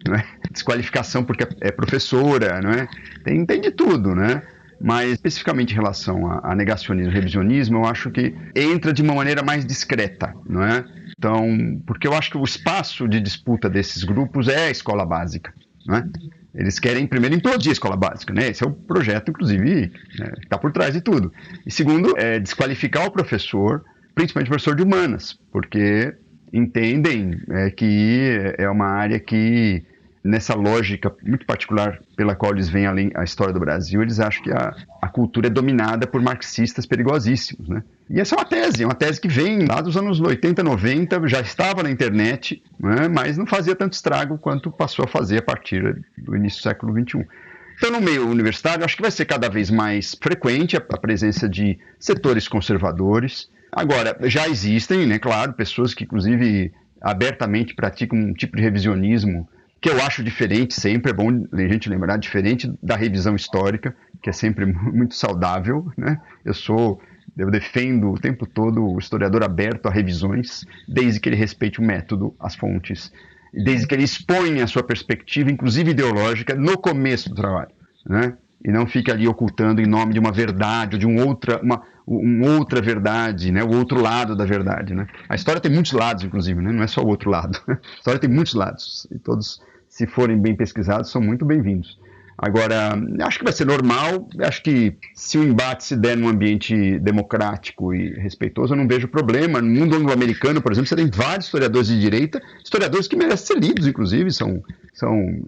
Speaker 8: não é? Desqualificação porque é professora, não é? Tem de tudo, né? Mas especificamente em relação a negacionismo e revisionismo, eu acho que entra de uma maneira mais discreta, não é? Então, porque eu acho que o espaço de disputa desses grupos é a escola básica, né? Eles querem, primeiro, implodir a escola básica, né? Esse é o projeto, inclusive, né, que está por trás de tudo. E segundo, desqualificar o professor, principalmente o professor de humanas, porque entendem que é uma área que, nessa lógica muito particular pela qual eles veem a história do Brasil, eles acham que a cultura é dominada por marxistas perigosíssimos, né? E essa é uma tese que vem lá dos anos 80, 90, já estava na internet, né? Mas não fazia tanto estrago quanto passou a fazer a partir do início do século XXI. Então, no meio universitário, acho que vai ser cada vez mais frequente a presença de setores conservadores. Agora, já existem, né, claro, pessoas que, inclusive, abertamente praticam um tipo de revisionismo que eu acho diferente sempre, é bom a gente lembrar, diferente da revisão histórica, que é sempre muito saudável, né? Eu defendo o tempo todo o historiador aberto a revisões, desde que ele respeite o método, as fontes, desde que ele exponha a sua perspectiva, inclusive ideológica, no começo do trabalho, né? E não fique ali ocultando em nome de uma verdade, ou de uma outra verdade, né? O outro lado da verdade, né? A história tem muitos lados, inclusive, né? Não é só o outro lado. A história tem muitos lados, e todos, se forem bem pesquisados, são muito bem-vindos. Agora, acho que vai ser normal, acho que se o embate se der num ambiente democrático e respeitoso, eu não vejo problema. No mundo anglo-americano, por exemplo, você tem vários historiadores de direita, historiadores que merecem ser lidos, inclusive, são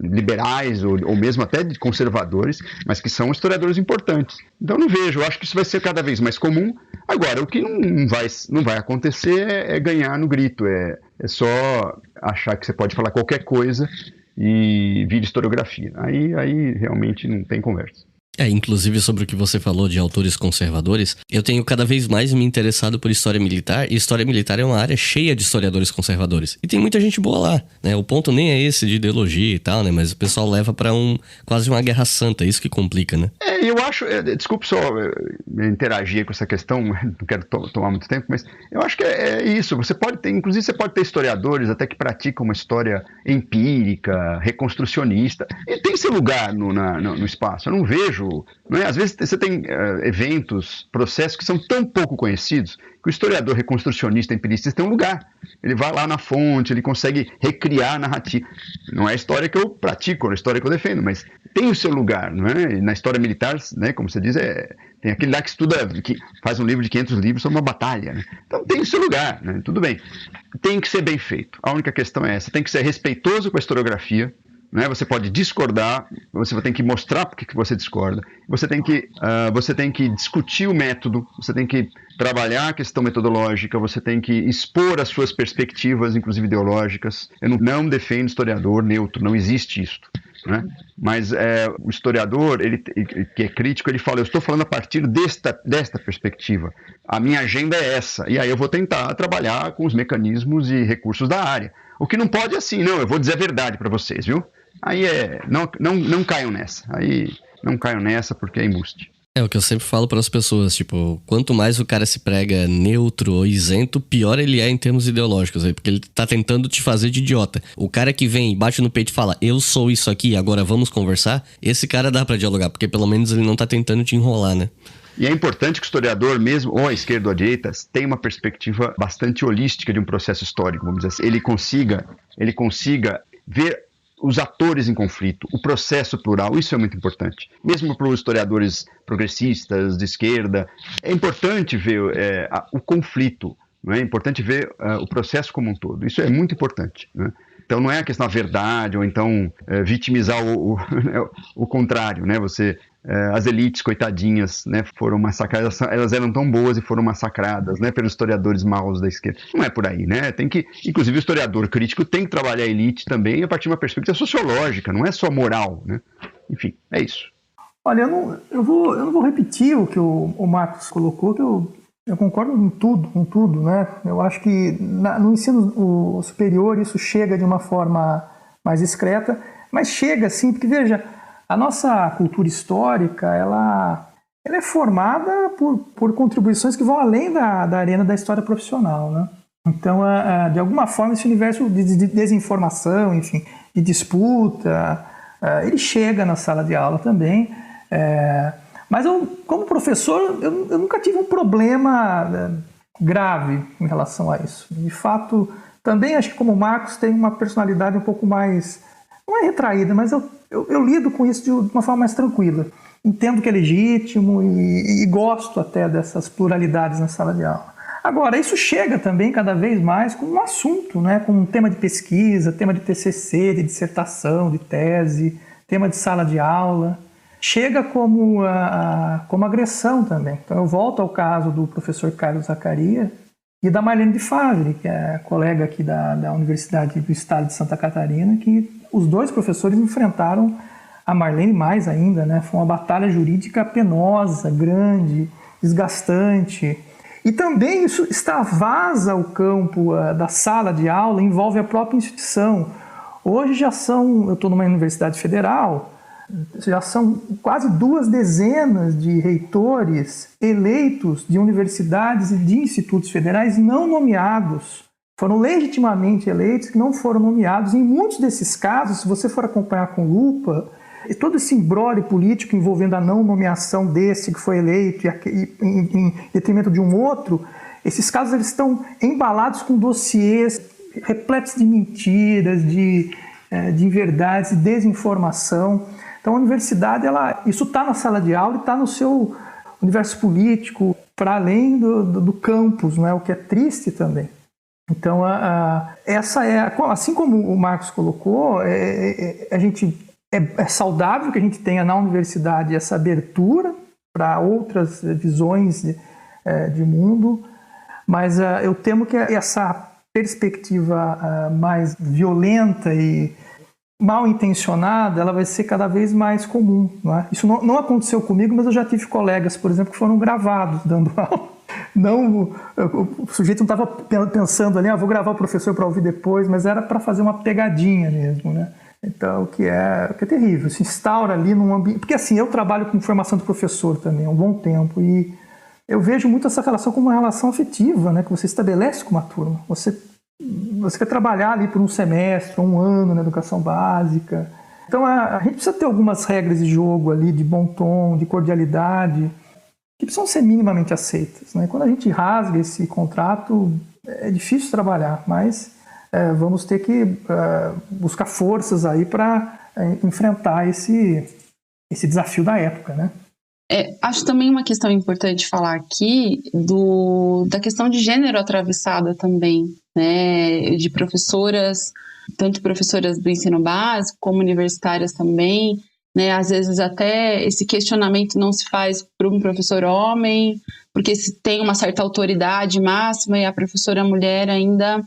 Speaker 8: liberais ou mesmo até conservadores, mas que são historiadores importantes. Então não vejo, eu acho que isso vai ser cada vez mais comum. Agora, o que não vai acontecer é ganhar no grito, é só achar que você pode falar qualquer coisa e vira historiografia. Aí realmente não tem conversa.
Speaker 5: Inclusive sobre o que você falou de autores conservadores, eu tenho cada vez mais me interessado por história militar, e história militar é uma área cheia de historiadores conservadores. E tem muita gente boa lá, né? O ponto nem é esse de ideologia e tal, né? Mas o pessoal leva pra quase uma guerra santa, isso que complica, né?
Speaker 8: Eu acho, desculpe só interagir com essa questão, não quero tomar muito tempo, mas eu acho que é isso. Inclusive você pode ter historiadores até que praticam uma história empírica, reconstrucionista, e tem seu lugar no espaço. Eu não vejo. Não é? Às vezes você tem eventos, processos que são tão pouco conhecidos que o historiador reconstrucionista, empiricista tem um lugar. Ele vai lá na fonte, ele consegue recriar a narrativa. Não é a história que eu pratico, é a história que eu defendo, mas tem o seu lugar. Não é? E na história militar, né, como você diz, tem aquele lá que estuda, que faz um livro de 500 livros sobre uma batalha. Né? Então tem o seu lugar, né? Tudo bem. Tem que ser bem feito. A única questão é essa, tem que ser respeitoso com a historiografia. Né? Você pode discordar, você tem que mostrar por que você discorda, você tem que discutir o método, você tem que trabalhar a questão metodológica, você tem que expor as suas perspectivas, inclusive ideológicas. Eu não defendo historiador neutro, não existe isso. Né? Mas o historiador, ele, que é crítico, ele fala, eu estou falando a partir desta perspectiva, a minha agenda é essa, e aí eu vou tentar trabalhar com os mecanismos e recursos da área. O que não pode é assim, não, eu vou dizer a verdade para vocês, viu? Aí não caiam nessa, porque é embuste.
Speaker 5: É o que eu sempre falo para as pessoas, tipo, quanto mais o cara se prega neutro ou isento, pior ele é em termos ideológicos, porque ele tá tentando te fazer de idiota. O cara que vem, bate no peito e fala, eu sou isso aqui, agora vamos conversar, esse cara dá para dialogar, porque pelo menos ele não tá tentando te enrolar, né?
Speaker 8: E é importante que o historiador, mesmo ou à esquerda ou à direita, tenha uma perspectiva bastante holística de um processo histórico, vamos dizer assim. Ele consiga ver os atores em conflito, o processo plural, isso é muito importante. Mesmo para os historiadores progressistas, de esquerda, é importante ver o conflito, não é? É importante ver o processo como um todo, isso é muito importante, né? Então não é a questão da verdade, ou então vitimizar o contrário, né? As elites, coitadinhas, né, foram massacradas, elas eram tão boas e foram massacradas, né, pelos historiadores maus da esquerda. Não é por aí, né? Inclusive o historiador crítico tem que trabalhar a elite também a partir de uma perspectiva sociológica, não é só moral, né? Enfim, é isso.
Speaker 7: Olha, eu não vou repetir o que o Marcos colocou, que eu concordo com tudo, né? Eu acho que no ensino superior isso chega de uma forma mais discreta, mas chega sim, porque veja, a nossa cultura histórica, ela é formada por contribuições que vão além da arena da história profissional, né? Então, de alguma forma, esse universo de desinformação, enfim, de disputa, ele chega na sala de aula também. Mas eu, como professor, eu nunca tive um problema grave em relação a isso. De fato, também acho que como o Marcos tem uma personalidade um pouco mais, não é retraída, mas eu lido com isso de uma forma mais tranquila. Entendo que é legítimo e gosto até dessas pluralidades na sala de aula. Agora, isso chega também cada vez mais como um assunto, né? Como um tema de pesquisa, tema de TCC, de dissertação, de tese, tema de sala de aula. Chega como agressão também. Então eu volto ao caso do professor Carlos Zaccaria e da Marlene de Favre, que é colega aqui da Universidade do Estado de Santa Catarina, que os dois professores enfrentaram a Marlene mais ainda, né? Foi uma batalha jurídica penosa, grande, desgastante. E também isso extravasa o campo da sala de aula, envolve a própria instituição. Hoje eu estou numa universidade federal, já são quase 2 dezenas de reitores eleitos de universidades e de institutos federais não nomeados. Foram legitimamente eleitos que não foram nomeados. Em muitos desses casos, se você for acompanhar com lupa, todo esse imbróglio político envolvendo a não nomeação desse que foi eleito em detrimento de um outro, esses casos eles estão embalados com dossiês repletos de mentiras, de inverdades, de desinformação. Então a universidade, isso está na sala de aula e está no seu universo político, para além do campus, né? O que é triste também. Então, essa assim como o Marcos colocou, a gente é saudável que a gente tenha na universidade essa abertura para outras visões de mundo, mas eu temo que essa perspectiva mais violenta e mal intencionada, ela vai ser cada vez mais comum. Não é? Isso não aconteceu comigo, mas eu já tive colegas, por exemplo, que foram gravados dando aula. Não, o sujeito não estava pensando ali, vou gravar o professor para ouvir depois, mas era para fazer uma pegadinha mesmo, né? Então, o que é terrível, se instaura ali num ambiente... Porque assim, eu trabalho com formação de professor também há um bom tempo e eu vejo muito essa relação como uma relação afetiva, né? Que você estabelece com uma turma. Você vai trabalhar ali por um semestre, um ano na educação básica. Então, a gente precisa ter algumas regras de jogo ali, de bom tom, de cordialidade, que precisam ser minimamente aceitas, né? Quando a gente rasga esse contrato, é difícil trabalhar, mas... vamos ter que buscar forças aí para enfrentar esse desafio da época, né?
Speaker 6: Acho também uma questão importante falar aqui da questão de gênero atravessada também, né? De professoras, tanto professoras do ensino básico como universitárias também, né? Às vezes até esse questionamento não se faz por um professor homem, porque se tem uma certa autoridade máxima e a professora mulher ainda...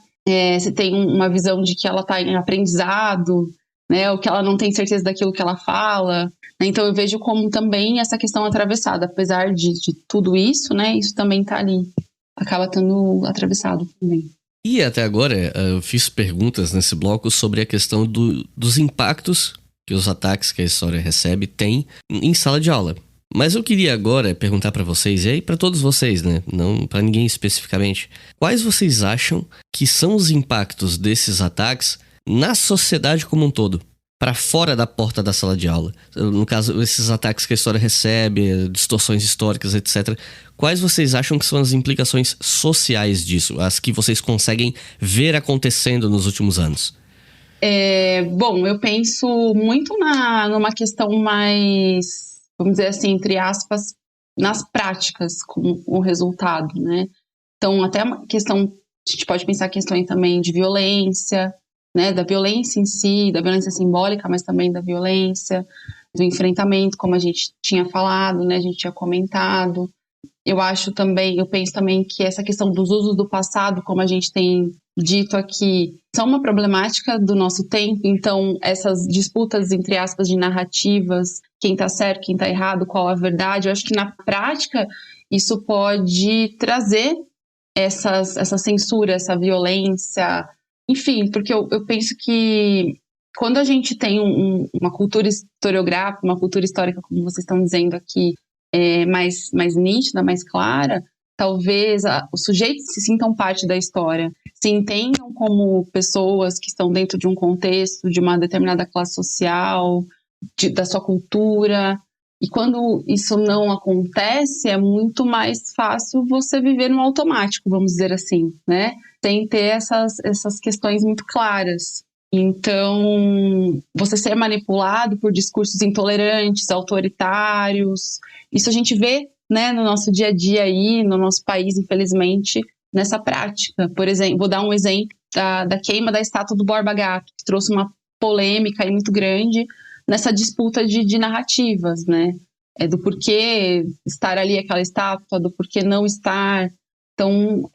Speaker 6: se tem uma visão de que ela está em aprendizado, né, ou que ela não tem certeza daquilo que ela fala. Né? Então, eu vejo como também essa questão atravessada. Apesar de tudo isso, né, isso também está ali. Acaba estando atravessado também.
Speaker 5: E até agora, eu fiz perguntas nesse bloco sobre a questão dos impactos que os ataques que a história recebe têm em sala de aula. Mas eu queria agora perguntar para vocês, e aí para todos vocês, né? Não para ninguém especificamente. Quais vocês acham que são os impactos desses ataques na sociedade como um todo? Para fora da porta da sala de aula. No caso, esses ataques que a história recebe, distorções históricas, etc. Quais vocês acham que são as implicações sociais disso? As que vocês conseguem ver acontecendo nos últimos anos?
Speaker 6: Bom, eu penso muito numa questão mais... vamos dizer assim, entre aspas, nas práticas, com o resultado, né? Então, até uma questão, a gente pode pensar questões também de violência, né? Da violência em si, da violência simbólica, mas também da violência, do enfrentamento, como a gente tinha falado, né? A gente tinha comentado. Eu penso também que essa questão dos usos do passado, como a gente tem dito aqui, são uma problemática do nosso tempo. Então, essas disputas, entre aspas, de narrativas, quem está certo, quem está errado, qual a verdade, eu acho que na prática isso pode trazer essa censura, essa violência, enfim, porque eu penso que quando a gente tem uma cultura historiográfica, uma cultura histórica, como vocês estão dizendo aqui, mais nítida, mais clara, talvez os sujeitos se sintam parte da história, se entendam como pessoas que estão dentro de um contexto, de uma determinada classe social, da sua cultura. E quando isso não acontece, é muito mais fácil você viver no automático, vamos dizer assim, né? Sem ter essas questões muito claras. Então, você ser manipulado por discursos intolerantes, autoritários, isso a gente vê, né, no nosso dia a dia aí, no nosso país, infelizmente, nessa prática. Por exemplo, vou dar um exemplo da queima da estátua do Borba Gato, que trouxe uma polêmica aí muito grande nessa disputa de narrativas, né? Do porquê estar ali aquela estátua, do porquê não estar. Então,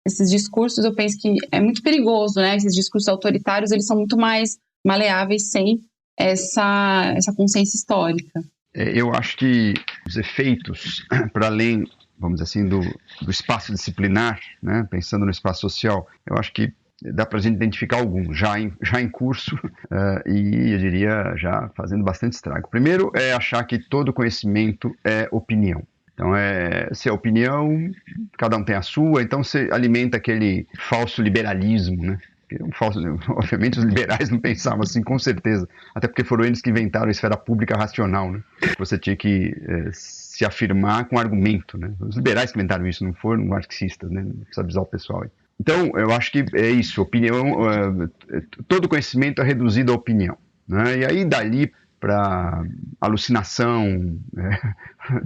Speaker 6: esses discursos, eu penso que é muito perigoso, né? Esses discursos autoritários, eles são muito mais maleáveis sem essa consciência histórica.
Speaker 8: Eu acho que os efeitos, para além, vamos dizer assim, do espaço disciplinar, né? Pensando no espaço social, eu acho que dá para a gente identificar alguns já em curso e, eu diria, já fazendo bastante estrago. Primeiro é achar que todo conhecimento é opinião. Então, se é opinião, cada um tem a sua, então você alimenta aquele falso liberalismo, né? Obviamente os liberais não pensavam assim, com certeza, até porque foram eles que inventaram a esfera pública racional, né? Você tinha que se afirmar com argumento, né? Os liberais que inventaram isso, não foram marxistas, né? Não precisa avisar o pessoal aí. Então, eu acho que é isso, opinião, todo conhecimento é reduzido à opinião, né? E aí, dali para alucinação,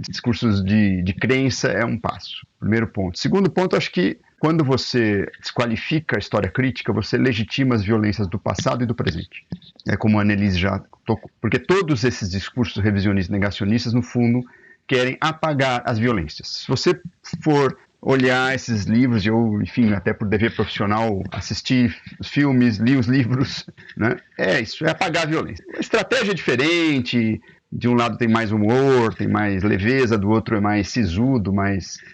Speaker 8: discursos de crença, é um passo. Primeiro ponto. Segundo ponto, acho que quando você desqualifica a história crítica, você legitima as violências do passado e do presente. É como a Annelise já tocou. Porque todos esses discursos revisionistas negacionistas, no fundo, querem apagar as violências. Se você for olhar esses livros, eu, enfim, até por dever profissional, assisti os filmes, li os livros, né? Isso, é apagar a violência. A estratégia é diferente, de um lado tem mais humor, tem mais leveza, do outro é mais sisudo,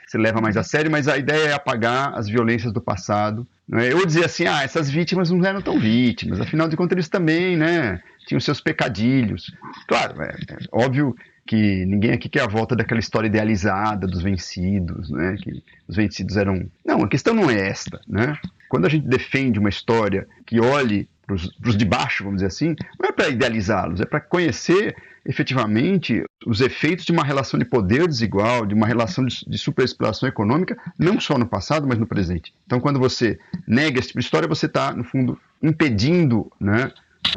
Speaker 8: se leva mais a sério, mas a ideia é apagar as violências do passado. Né? Eu dizer assim, essas vítimas não eram tão vítimas, afinal de contas eles também, né, tinham seus pecadilhos. Claro, é óbvio que ninguém aqui quer a volta daquela história idealizada dos vencidos, né? Que os vencidos eram... Não, a questão não é esta, né? Quando a gente defende uma história que olhe para os de baixo, vamos dizer assim, não é para idealizá-los, é para conhecer efetivamente os efeitos de uma relação de poder desigual, de uma relação de superexploração econômica, não só no passado, mas no presente. Então, quando você nega esse tipo de história, você está, no fundo, impedindo, né,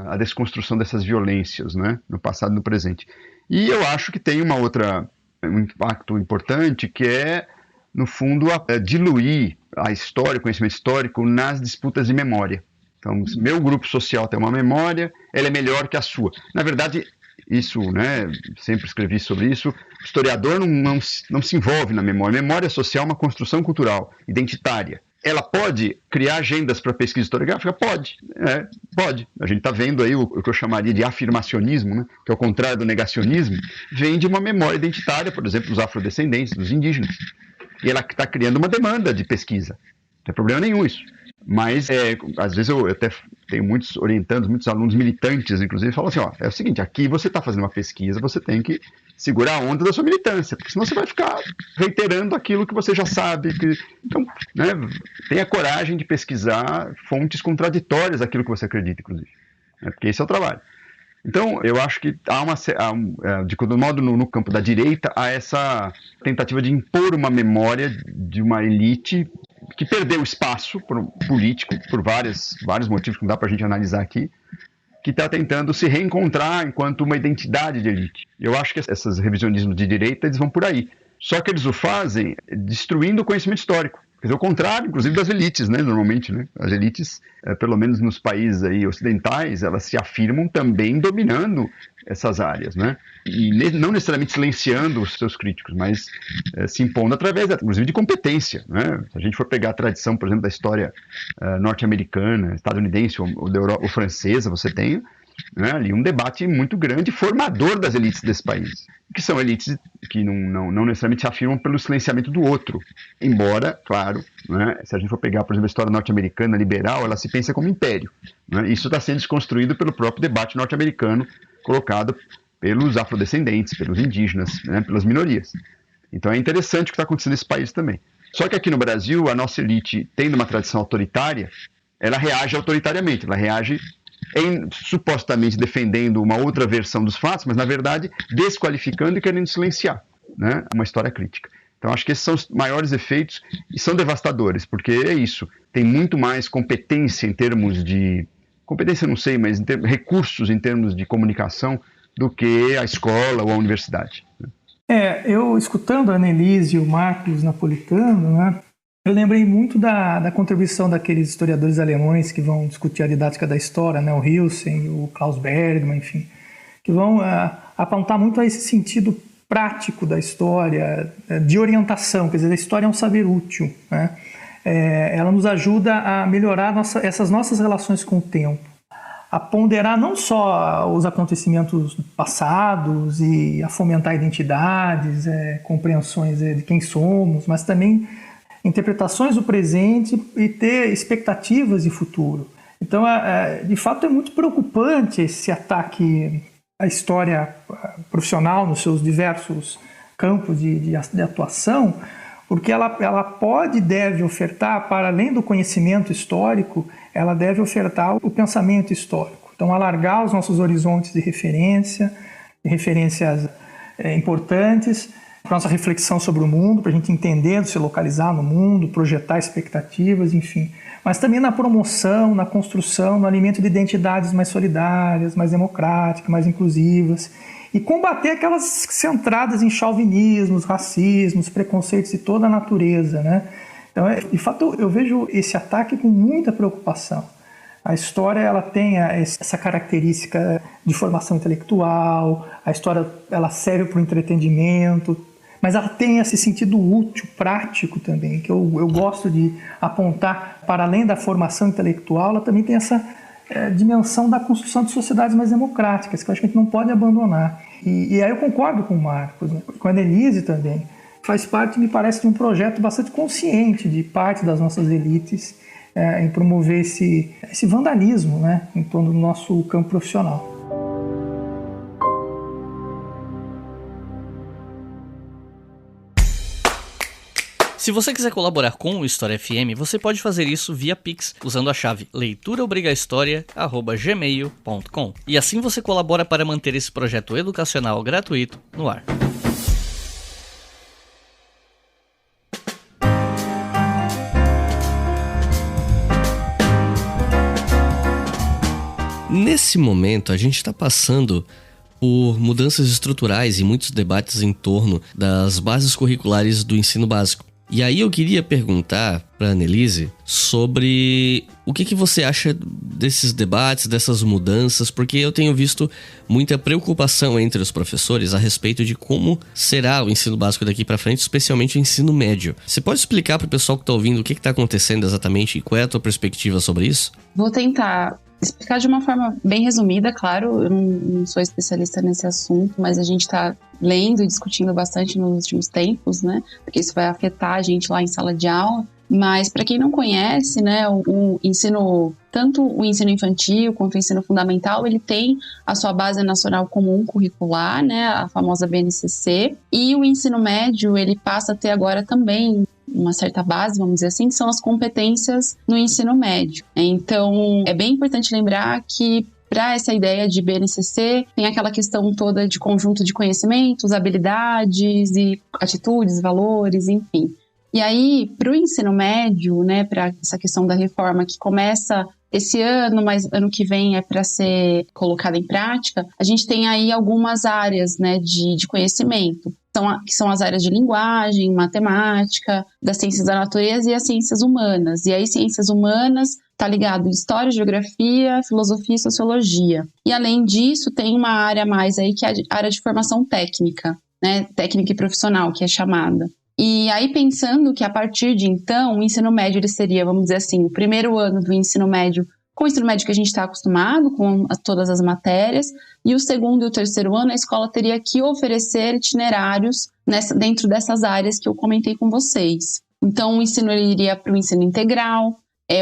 Speaker 8: a desconstrução dessas violências, né, no passado e no presente. E eu acho que tem um impacto importante, que é, no fundo, diluir a história, o conhecimento histórico nas disputas de memória. Então, meu grupo social tem uma memória, ela é melhor que a sua. Na verdade, isso, né, sempre escrevi sobre isso, o historiador não se envolve na memória. Memória social é uma construção cultural, identitária. Ela pode criar agendas para pesquisa historiográfica? Pode. Pode. A gente está vendo aí o que eu chamaria de afirmacionismo, né, que é o contrário do negacionismo, vem de uma memória identitária, por exemplo, dos afrodescendentes, dos indígenas. E ela está criando uma demanda de pesquisa. Não tem problema nenhum isso. Mas, às vezes, eu até tenho muitos orientandos, muitos alunos militantes, inclusive, falam assim, é o seguinte, aqui você está fazendo uma pesquisa, você tem que segurar a onda da sua militância, porque senão você vai ficar reiterando aquilo que você já sabe. Então, né, tenha coragem de pesquisar fontes contraditórias daquilo que você acredita, inclusive. Porque esse é o trabalho. Então, eu acho que de modo no campo da direita, há essa tentativa de impor uma memória de uma elite que perdeu espaço político por vários motivos que não dá para a gente analisar aqui, que está tentando se reencontrar enquanto uma identidade de elite. Eu acho que esses revisionismos de direita, eles vão por aí. Só que eles o fazem destruindo o conhecimento histórico. Quer dizer, o contrário, inclusive, das elites, né, normalmente. Né? As elites, pelo menos nos países aí ocidentais, elas se afirmam também dominando essas áreas, né? E não necessariamente silenciando os seus críticos, mas se impondo através, inclusive, de competência. Né? Se a gente for pegar a tradição, por exemplo, da história norte-americana, estadunidense ou francesa, você tem, né, ali um debate muito grande, formador das elites desse país, que são elites que não necessariamente se afirmam pelo silenciamento do outro, embora, claro, né, se a gente for pegar, por exemplo, a história norte-americana liberal, ela se pensa como império. Né? Isso está sendo desconstruído pelo próprio debate norte-americano, colocado pelos afrodescendentes, pelos indígenas, né, pelas minorias. Então é interessante o que está acontecendo nesse país também. Só que aqui no Brasil, a nossa elite, tendo uma tradição autoritária, ela reage autoritariamente, ela reage supostamente defendendo uma outra versão dos fatos, mas na verdade desqualificando e querendo silenciar, né, uma história crítica. Então acho que esses são os maiores efeitos e são devastadores, porque é isso, tem muito mais competência em termos de... competência não sei, mas recursos em termos de comunicação do que a escola ou a universidade.
Speaker 7: Eu escutando a Annelise e o Marcos Napolitano, né, eu lembrei muito da contribuição daqueles historiadores alemães que vão discutir a didática da história, né, o Hilsen, o Klaus Bergmann, enfim, que vão apontar muito a esse sentido prático da história, de orientação, quer dizer, a história é um saber útil, né? Ela nos ajuda a melhorar essas nossas relações com o tempo, a ponderar não só os acontecimentos passados e a fomentar identidades, compreensões de quem somos, mas também interpretações do presente e ter expectativas de futuro. Então, de fato, é muito preocupante esse ataque à história profissional nos seus diversos campos de atuação, porque ela pode e deve ofertar, para além do conhecimento histórico, ela deve ofertar o pensamento histórico. Então, alargar os nossos horizontes de referências importantes, para nossa reflexão sobre o mundo, para a gente entender, se localizar no mundo, projetar expectativas, enfim. Mas também na promoção, na construção, no alimento de identidades mais solidárias, mais democráticas, mais inclusivas, e combater aquelas centradas em chauvinismos, racismos, preconceitos de toda a natureza, né? Então, de fato, eu vejo esse ataque com muita preocupação. A história, ela tem essa característica de formação intelectual, a história, ela serve para o entretenimento, mas ela tem esse sentido útil, prático também, que eu gosto de apontar. Para além da formação intelectual, ela também tem essa dimensão da construção de sociedades mais democráticas, que eu acho que a gente não pode abandonar. E aí eu concordo com o Marcos, né? Com a Annelise também. Faz parte, me parece, de um projeto bastante consciente de parte das nossas elites em promover esse vandalismo, né, em torno do nosso campo profissional.
Speaker 9: Se você quiser colaborar com o História FM, você pode fazer isso via Pix, usando a chave leituraobrigahistoria@gmail.com. E assim você colabora para manter esse projeto educacional gratuito no ar.
Speaker 5: Nesse momento, a gente está passando por mudanças estruturais e muitos debates em torno das bases curriculares do ensino básico. E aí eu queria perguntar para a Annelise sobre o que você acha desses debates, dessas mudanças, porque eu tenho visto muita preocupação entre os professores a respeito de como será o ensino básico daqui para frente, especialmente o ensino médio. Você pode explicar para o pessoal que está ouvindo o que está acontecendo exatamente e qual é a tua perspectiva sobre isso?
Speaker 6: Vou tentar explicar de uma forma bem resumida, claro, eu não sou especialista nesse assunto, mas a gente está lendo e discutindo bastante nos últimos tempos, né? Porque isso vai afetar a gente lá em sala de aula. Mas para quem não conhece, né, o ensino, tanto o ensino infantil quanto o ensino fundamental, ele tem a sua base nacional comum curricular, né, a famosa BNCC, e o ensino médio, ele passa a ter agora também uma certa base, vamos dizer assim, que são as competências no ensino médio. Então, é bem importante lembrar que para essa ideia de BNCC, tem aquela questão toda de conjunto de conhecimentos, habilidades e atitudes, valores, enfim. E aí, para o ensino médio, né, para essa questão da reforma que começa esse ano, mas ano que vem é para ser colocada em prática, a gente tem aí algumas áreas, né, de conhecimento, que são as áreas de linguagem, matemática, das ciências da natureza e as ciências humanas. E aí, ciências humanas está ligado em história, geografia, filosofia e sociologia. E além disso, tem uma área a mais aí que é a área de formação técnica, né, técnica e profissional, que é chamada. E aí, pensando que a partir de então, o ensino médio ele seria, vamos dizer assim, o primeiro ano do ensino médio, com o ensino médio que a gente está acostumado, com todas as matérias, e o segundo e o terceiro ano, a escola teria que oferecer itinerários dentro dessas áreas que eu comentei com vocês. Então, o ensino ele iria para o ensino integral,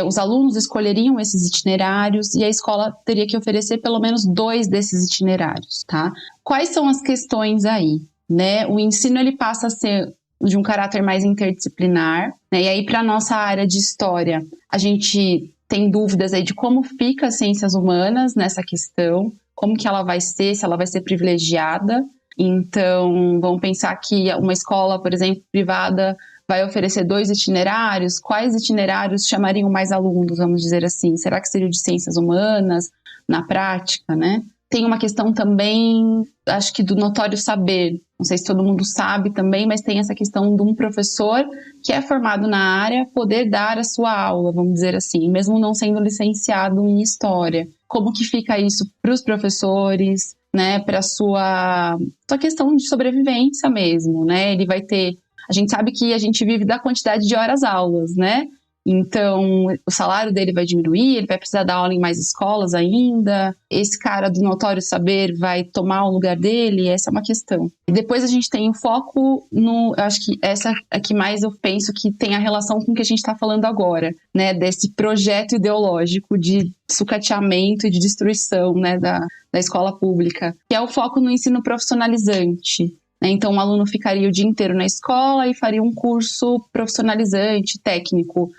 Speaker 6: os alunos escolheriam esses itinerários e a escola teria que oferecer pelo menos 2 desses itinerários, tá? Quais são as questões aí, né? O ensino ele passa a ser de um caráter mais interdisciplinar, né? E aí, para a nossa área de história, a gente tem dúvidas aí de como fica as ciências humanas nessa questão, como que ela vai ser, se ela vai ser privilegiada. Então, vamos pensar que uma escola, por exemplo, privada, vai oferecer 2 itinerários. Quais itinerários chamariam mais alunos, vamos dizer assim? Será que seria o de ciências humanas, na prática, né? Tem uma questão também, acho que do notório saber. Não sei se todo mundo sabe também, mas tem essa questão de um professor que é formado na área poder dar a sua aula, vamos dizer assim, mesmo não sendo licenciado em história. Como que fica isso para os professores, né, para a sua questão de sobrevivência mesmo, né? Ele vai ter... A gente sabe que a gente vive da quantidade de horas-aulas, né? Então, o salário dele vai diminuir, ele vai precisar dar aula em mais escolas ainda. Esse cara do notório saber vai tomar o lugar dele? Essa é uma questão. E depois a gente tem o foco no... Eu acho que essa é que mais eu penso que tem a relação com o que a gente está falando agora, né? Desse projeto ideológico de sucateamento e de destruição, né? Da escola pública, que é o foco no ensino profissionalizante. Então, o aluno ficaria o dia inteiro na escola e faria um curso profissionalizante, técnico.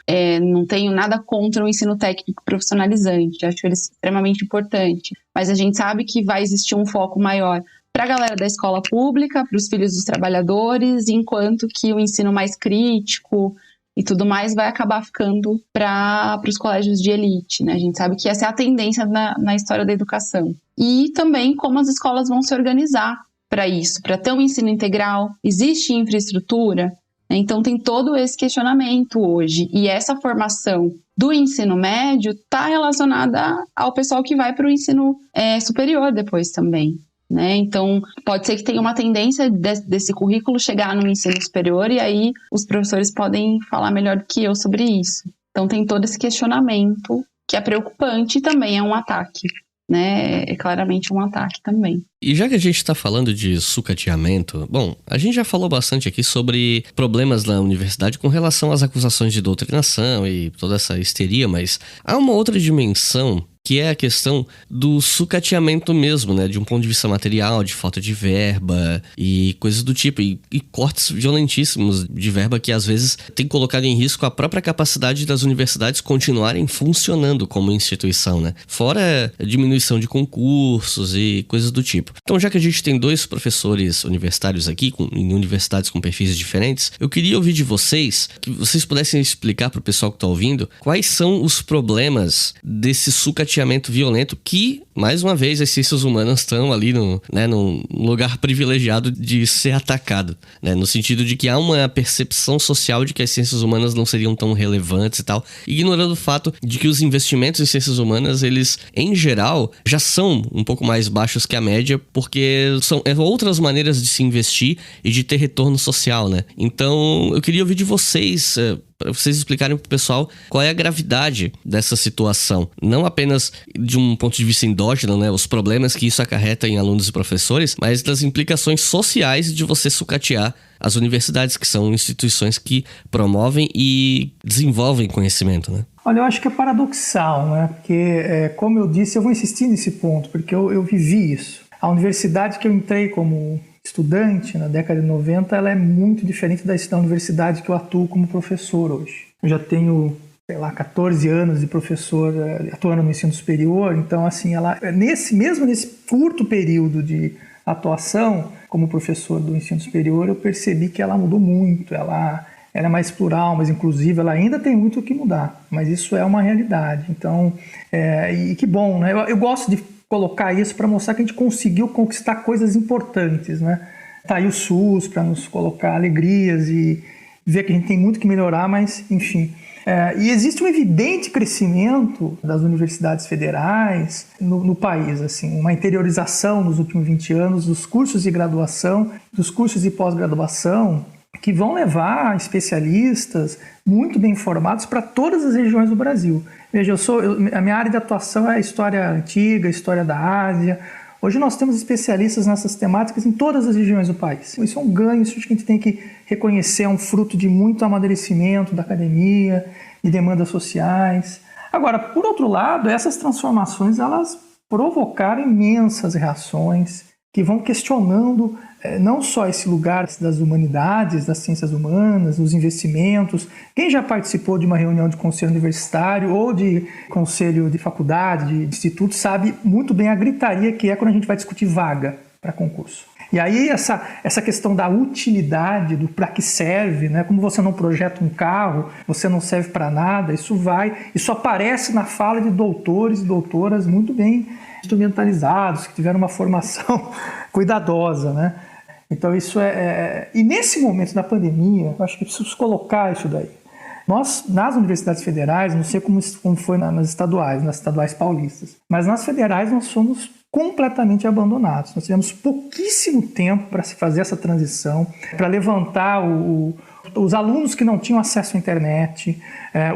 Speaker 6: Não tenho nada contra o ensino técnico profissionalizante, acho ele extremamente importante. Mas a gente sabe que vai existir um foco maior para a galera da escola pública, para os filhos dos trabalhadores, enquanto que o ensino mais crítico e tudo mais vai acabar ficando para os colégios de elite, né? A gente sabe que essa é a tendência na história da educação. E também como as escolas vão se organizar para isso, para ter um ensino integral, existe infraestrutura, né? Então tem todo esse questionamento hoje, e essa formação do ensino médio está relacionada ao pessoal que vai para o ensino superior depois também. né? Então, pode ser que tenha uma tendência desse currículo chegar no ensino superior e aí os professores podem falar melhor do que eu sobre isso. Então, tem todo esse questionamento que é preocupante e também é um ataque, né? É claramente um ataque também.
Speaker 5: E já que a gente está falando de sucateamento, bom, a gente já falou bastante aqui sobre problemas na universidade com relação às acusações de doutrinação e toda essa histeria, mas há uma outra dimensão que é a questão do sucateamento mesmo, né? De um ponto de vista material, de falta de verba e coisas do tipo. E cortes violentíssimos de verba que, às vezes, tem colocado em risco a própria capacidade das universidades continuarem funcionando como instituição, né? Fora a diminuição de concursos e coisas do tipo. Então, já que a gente tem 2 professores universitários aqui, em universidades com perfis diferentes, eu queria ouvir de vocês, que vocês pudessem explicar para o pessoal que está ouvindo, quais são os problemas desse sucateamento violento que, mais uma vez, as ciências humanas estão ali num lugar privilegiado de ser atacado, né? No sentido de que há uma percepção social de que as ciências humanas não seriam tão relevantes e tal, ignorando o fato de que os investimentos em ciências humanas, eles, em geral, já são um pouco mais baixos que a média, porque são outras maneiras de se investir e de ter retorno social, né? Então, eu queria ouvir de vocês, para vocês explicarem pro pessoal qual é a gravidade dessa situação. Não apenas de um ponto de vista endógeno, né, os problemas que isso acarreta em alunos e professores, mas das implicações sociais de você sucatear as universidades, que são instituições que promovem e desenvolvem conhecimento, né?
Speaker 7: Olha, eu acho que é paradoxal, né? Porque, como eu disse, eu vou insistir nesse ponto, porque eu vivi isso. A universidade que eu entrei como estudante na década de 90, ela é muito diferente da universidade que eu atuo como professor hoje. Eu já tenho, 14 anos de professor atuando no ensino superior, então, assim, nesse curto período de atuação como professor do ensino superior, eu percebi que ela mudou muito, ela é mais plural, mais inclusiva, ela ainda tem muito o que mudar, mas isso é uma realidade. Então, e que bom, né? Eu gosto de colocar isso para mostrar que a gente conseguiu conquistar coisas importantes, né? Tá aí o SUS para nos colocar alegrias e ver que a gente tem muito que melhorar, mas enfim. E existe um evidente crescimento das universidades federais no país, assim, uma interiorização nos últimos 20 anos dos cursos de graduação, dos cursos de pós-graduação, que vão levar especialistas muito bem formados para todas as regiões do Brasil. Veja, a minha área de atuação é a história antiga, a história da Ásia. Hoje nós temos especialistas nessas temáticas em todas as regiões do país. Isso é um ganho, isso que a gente tem que reconhecer, é um fruto de muito amadurecimento da academia, de demandas sociais. Agora, por outro lado, essas transformações elas provocaram imensas reações que vão questionando não só esse lugar das humanidades, das ciências humanas, dos investimentos. Quem já participou de uma reunião de conselho universitário ou de conselho de faculdade, de instituto, sabe muito bem a gritaria que é quando a gente vai discutir vaga para concurso. E aí essa questão da utilidade, do para que serve, né? Como você não projeta um carro, você não serve para nada, isso aparece na fala de doutores e doutoras muito bem instrumentalizados, que tiveram uma formação cuidadosa, né? Então isso E nesse momento da pandemia, eu acho que preciso colocar isso daí. Nós, nas universidades federais, não sei como foi nas estaduais paulistas, mas nas federais nós fomos completamente abandonados. Nós tivemos pouquíssimo tempo para se fazer essa transição, para levantar os alunos que não tinham acesso à internet,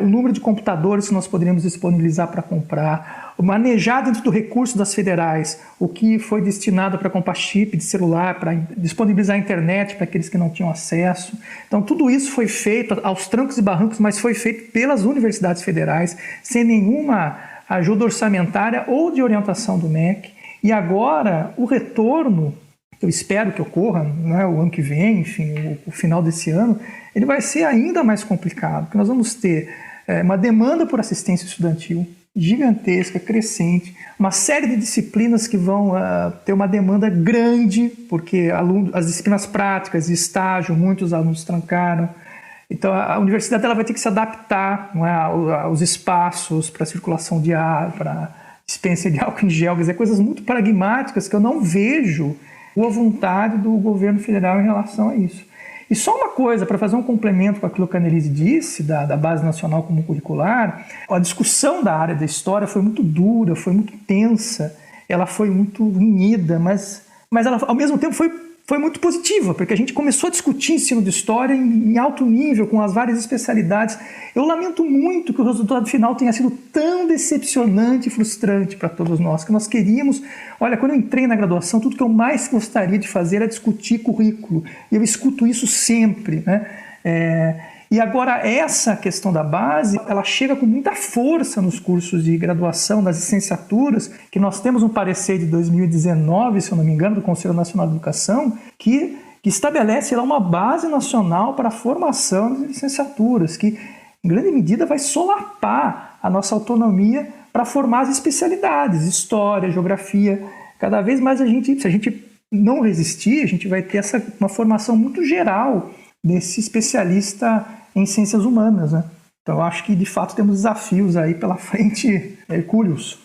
Speaker 7: o número de computadores que nós poderíamos disponibilizar para comprar, manejar dentro do recurso das federais o que foi destinado para comprar chip de celular, para disponibilizar a internet para aqueles que não tinham acesso. Então tudo isso foi feito aos trancos e barrancos, mas foi feito pelas universidades federais, sem nenhuma ajuda orçamentária ou de orientação do MEC. E agora o retorno, eu espero que ocorra, né, o ano que vem, enfim, o final desse ano, ele vai ser ainda mais complicado, porque nós vamos ter uma demanda por assistência estudantil gigantesca, crescente, uma série de disciplinas que vão ter uma demanda grande, porque as disciplinas práticas e estágio, muitos alunos trancaram. Então a universidade ela vai ter que se adaptar, não é, aos espaços para circulação de ar, para dispensa de álcool em gel, quer dizer, coisas muito pragmáticas que eu não vejo boa vontade do governo federal em relação a isso. E só uma coisa, para fazer um complemento com aquilo que a Annelise disse, da Base Nacional Comum Curricular, a discussão da área da história foi muito dura, foi muito tensa, ela foi muito unida, mas mas ela, ao mesmo tempo, foi muito positiva, porque a gente começou a discutir ensino de história em alto nível, com as várias especialidades. Eu lamento muito que o resultado final tenha sido tão decepcionante e frustrante para todos nós, que nós queríamos... Olha, quando eu entrei na graduação, tudo que eu mais gostaria de fazer era discutir currículo, e eu escuto isso sempre, né? E agora essa questão da base, ela chega com muita força nos cursos de graduação, nas licenciaturas, que nós temos um parecer de 2019, se eu não me engano, do Conselho Nacional de Educação, que estabelece lá uma base nacional para a formação de licenciaturas, que em grande medida vai solapar a nossa autonomia para formar as especialidades, história, geografia. Cada vez mais se a gente não resistir, a gente vai ter uma formação muito geral desse especialista em ciências humanas, né? Então eu acho que de fato temos desafios aí pela frente, hercúleos.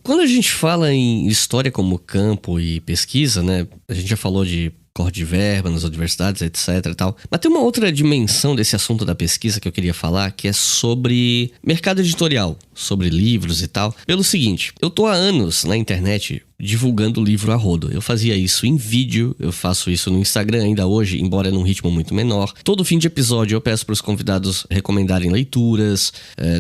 Speaker 5: Quando a gente fala em história como campo e pesquisa, né? A gente já falou de corte de verba nas universidades, etc e tal. Mas tem uma outra dimensão desse assunto da pesquisa que eu queria falar, que é sobre mercado editorial, sobre livros e tal. Pelo seguinte, eu tô há anos na internet divulgando livro a rodo. Eu fazia isso em vídeo, eu faço isso no Instagram ainda hoje, embora num ritmo muito menor. Todo fim de episódio eu peço para os convidados recomendarem leituras.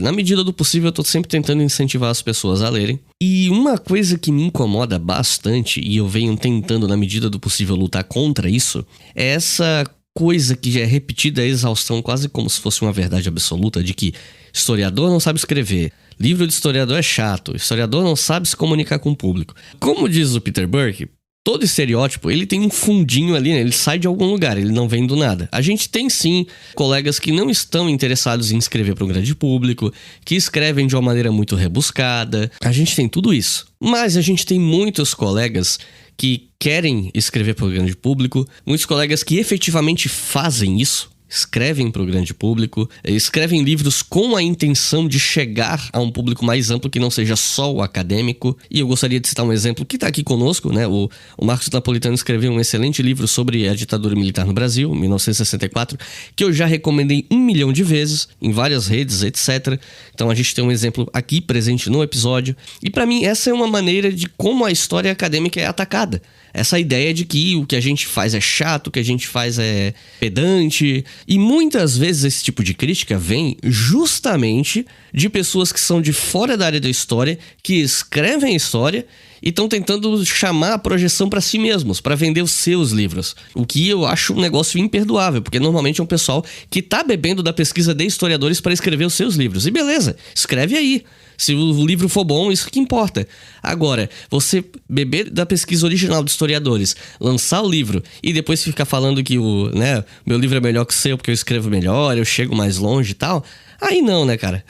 Speaker 5: Na medida do possível eu tô sempre tentando incentivar as pessoas a lerem. E uma coisa que me incomoda bastante, e eu venho tentando na medida do possível lutar contra isso, é essa coisa que já é repetida à exaustão, quase como se fosse uma verdade absoluta, de que historiador não sabe escrever, livro de historiador é chato, historiador não sabe se comunicar com o público. Como diz o Peter Burke, todo estereótipo, ele tem um fundinho ali, né? Ele sai de algum lugar, ele não vem do nada. A gente tem sim colegas que não estão interessados em escrever para um grande público, que escrevem de uma maneira muito rebuscada. A gente tem tudo isso. Mas a gente tem muitos colegas que querem escrever para o grande público, muitos colegas que efetivamente fazem isso. Escrevem para o grande público, escrevem livros com a intenção de chegar a um público mais amplo que não seja só o acadêmico. E eu gostaria de citar um exemplo que está aqui conosco, né? O Marcos Napolitano escreveu um excelente livro sobre a ditadura militar no Brasil, 1964, que eu já recomendei 1 milhão de vezes em várias redes, etc. Então a gente tem um exemplo aqui presente no episódio. E para mim essa é uma maneira de como a história acadêmica é atacada. Essa ideia de que o que a gente faz é chato, o que a gente faz é pedante. E muitas vezes esse tipo de crítica vem justamente de pessoas que são de fora da área da história, que escrevem história e estão tentando chamar a projeção para si mesmos, para vender os seus livros. O que eu acho um negócio imperdoável, porque normalmente é um pessoal que está bebendo da pesquisa de historiadores para escrever os seus livros. E beleza, escreve aí. Se o livro for bom, isso que importa. Agora, você beber da pesquisa original de historiadores, lançar o livro e depois ficar falando que meu livro é melhor que o seu porque eu escrevo melhor, eu chego mais longe e tal... Aí não, né, cara?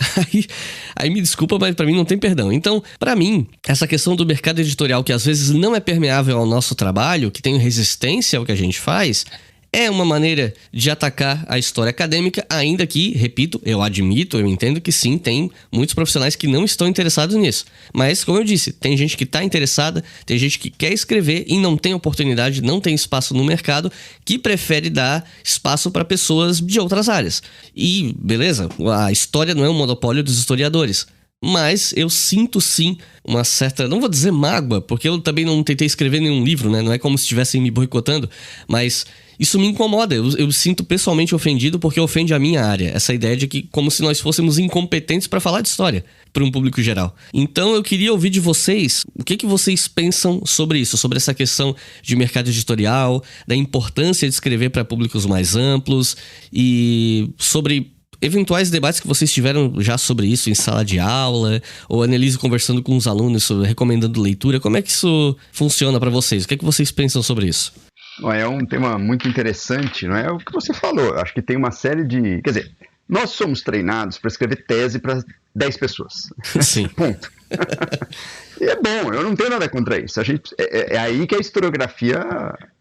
Speaker 5: Aí me desculpa, mas pra mim não tem perdão. Então, pra mim, essa questão do mercado editorial, que às vezes não é permeável ao nosso trabalho, que tem resistência ao que a gente faz, é uma maneira de atacar a história acadêmica, ainda que, repito, eu entendo que sim, tem muitos profissionais que não estão interessados nisso. Mas, como eu disse, tem gente que está interessada, tem gente que quer escrever e não tem oportunidade, não tem espaço no mercado, que prefere dar espaço para pessoas de outras áreas. E, beleza, a história não é um monopólio dos historiadores. Mas eu sinto sim uma certa, não vou dizer mágoa, porque eu também não tentei escrever nenhum livro, né? Não é como se estivessem me boicotando, mas isso me incomoda. Eu sinto pessoalmente ofendido porque ofende a minha área. Essa ideia de que como se nós fôssemos incompetentes para falar de história para um público geral. Então eu queria ouvir de vocês o que vocês pensam sobre isso, sobre essa questão de mercado editorial, da importância de escrever para públicos mais amplos e sobre eventuais debates que vocês tiveram já sobre isso em sala de aula, ou a Annelise conversando com os alunos, recomendando leitura. Como é que isso funciona para vocês? O que é que vocês pensam sobre isso?
Speaker 8: É um tema muito interessante, não é? O que você falou, acho que tem uma série de... Quer dizer, nós somos treinados para escrever tese para 10 pessoas.
Speaker 5: Sim.
Speaker 8: Ponto. E é bom, eu não tenho nada contra isso. É aí que a historiografia,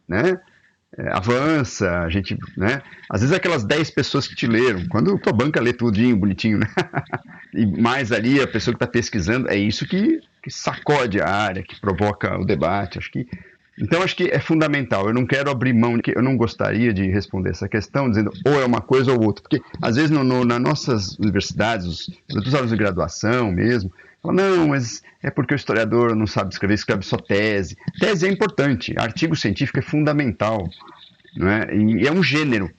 Speaker 8: né, avança, a gente, né? Às vezes aquelas 10 pessoas que te leram, quando a tua banca lê tudinho, bonitinho, né? E mais ali a pessoa que está pesquisando, é isso que sacode a área, que provoca o debate, Então acho que é fundamental, eu não quero abrir mão, eu não gostaria de responder essa questão dizendo ou é uma coisa ou outra, porque às vezes nas nossas universidades, nos alunos de graduação mesmo, Fala, não, mas é porque o historiador não sabe escrever, escreve só tese. Tese é importante, artigo científico é fundamental, não é? E é um gênero.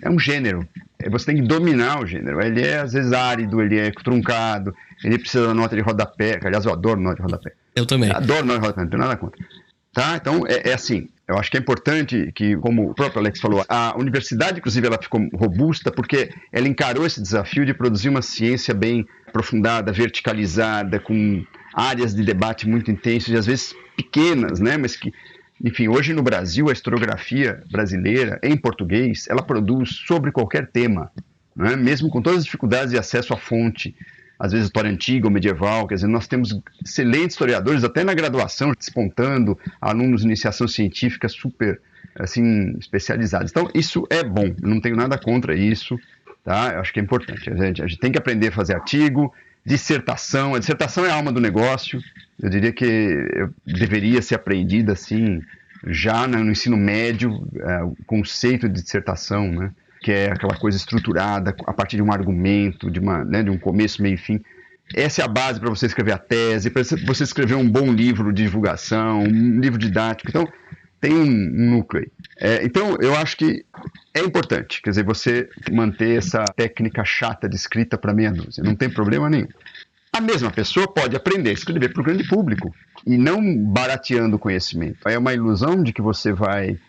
Speaker 8: Você tem que dominar o gênero. Ele é, às vezes, árido, ele é truncado, ele precisa da nota de rodapé. Aliás, eu adoro nota de rodapé.
Speaker 5: Eu também.
Speaker 8: Adoro nota de rodapé, não tenho nada contra. Tá? Então, é assim. Eu acho que é importante que, como o próprio Alex falou, a universidade, inclusive, ela ficou robusta porque ela encarou esse desafio de produzir uma ciência bem aprofundada, verticalizada, com áreas de debate muito intensas e, às vezes, pequenas, né? Mas que, enfim, hoje no Brasil, a historiografia brasileira, em português, ela produz sobre qualquer tema, né? Mesmo com todas as dificuldades de acesso à fonte, às vezes história antiga ou medieval, quer dizer, nós temos excelentes historiadores, até na graduação, despontando, alunos de iniciação científica super, assim, especializados. Então, isso é bom, eu não tenho nada contra isso, tá? Eu acho que é importante. A gente tem que aprender a fazer artigo, dissertação. A dissertação é a alma do negócio. Eu diria que deveria ser aprendida, assim, já no ensino médio, o conceito de dissertação, né? Que é aquela coisa estruturada, a partir de um argumento, de um começo, meio e fim. Essa é a base para você escrever a tese, para você escrever um bom livro de divulgação, um livro didático. Então, tem um núcleo aí. Então, eu acho que é importante, quer dizer, você manter essa técnica chata de escrita para meia dúzia. Não tem problema nenhum. A mesma pessoa pode aprender a escrever para o grande público e não barateando o conhecimento. É uma ilusão de que você vai...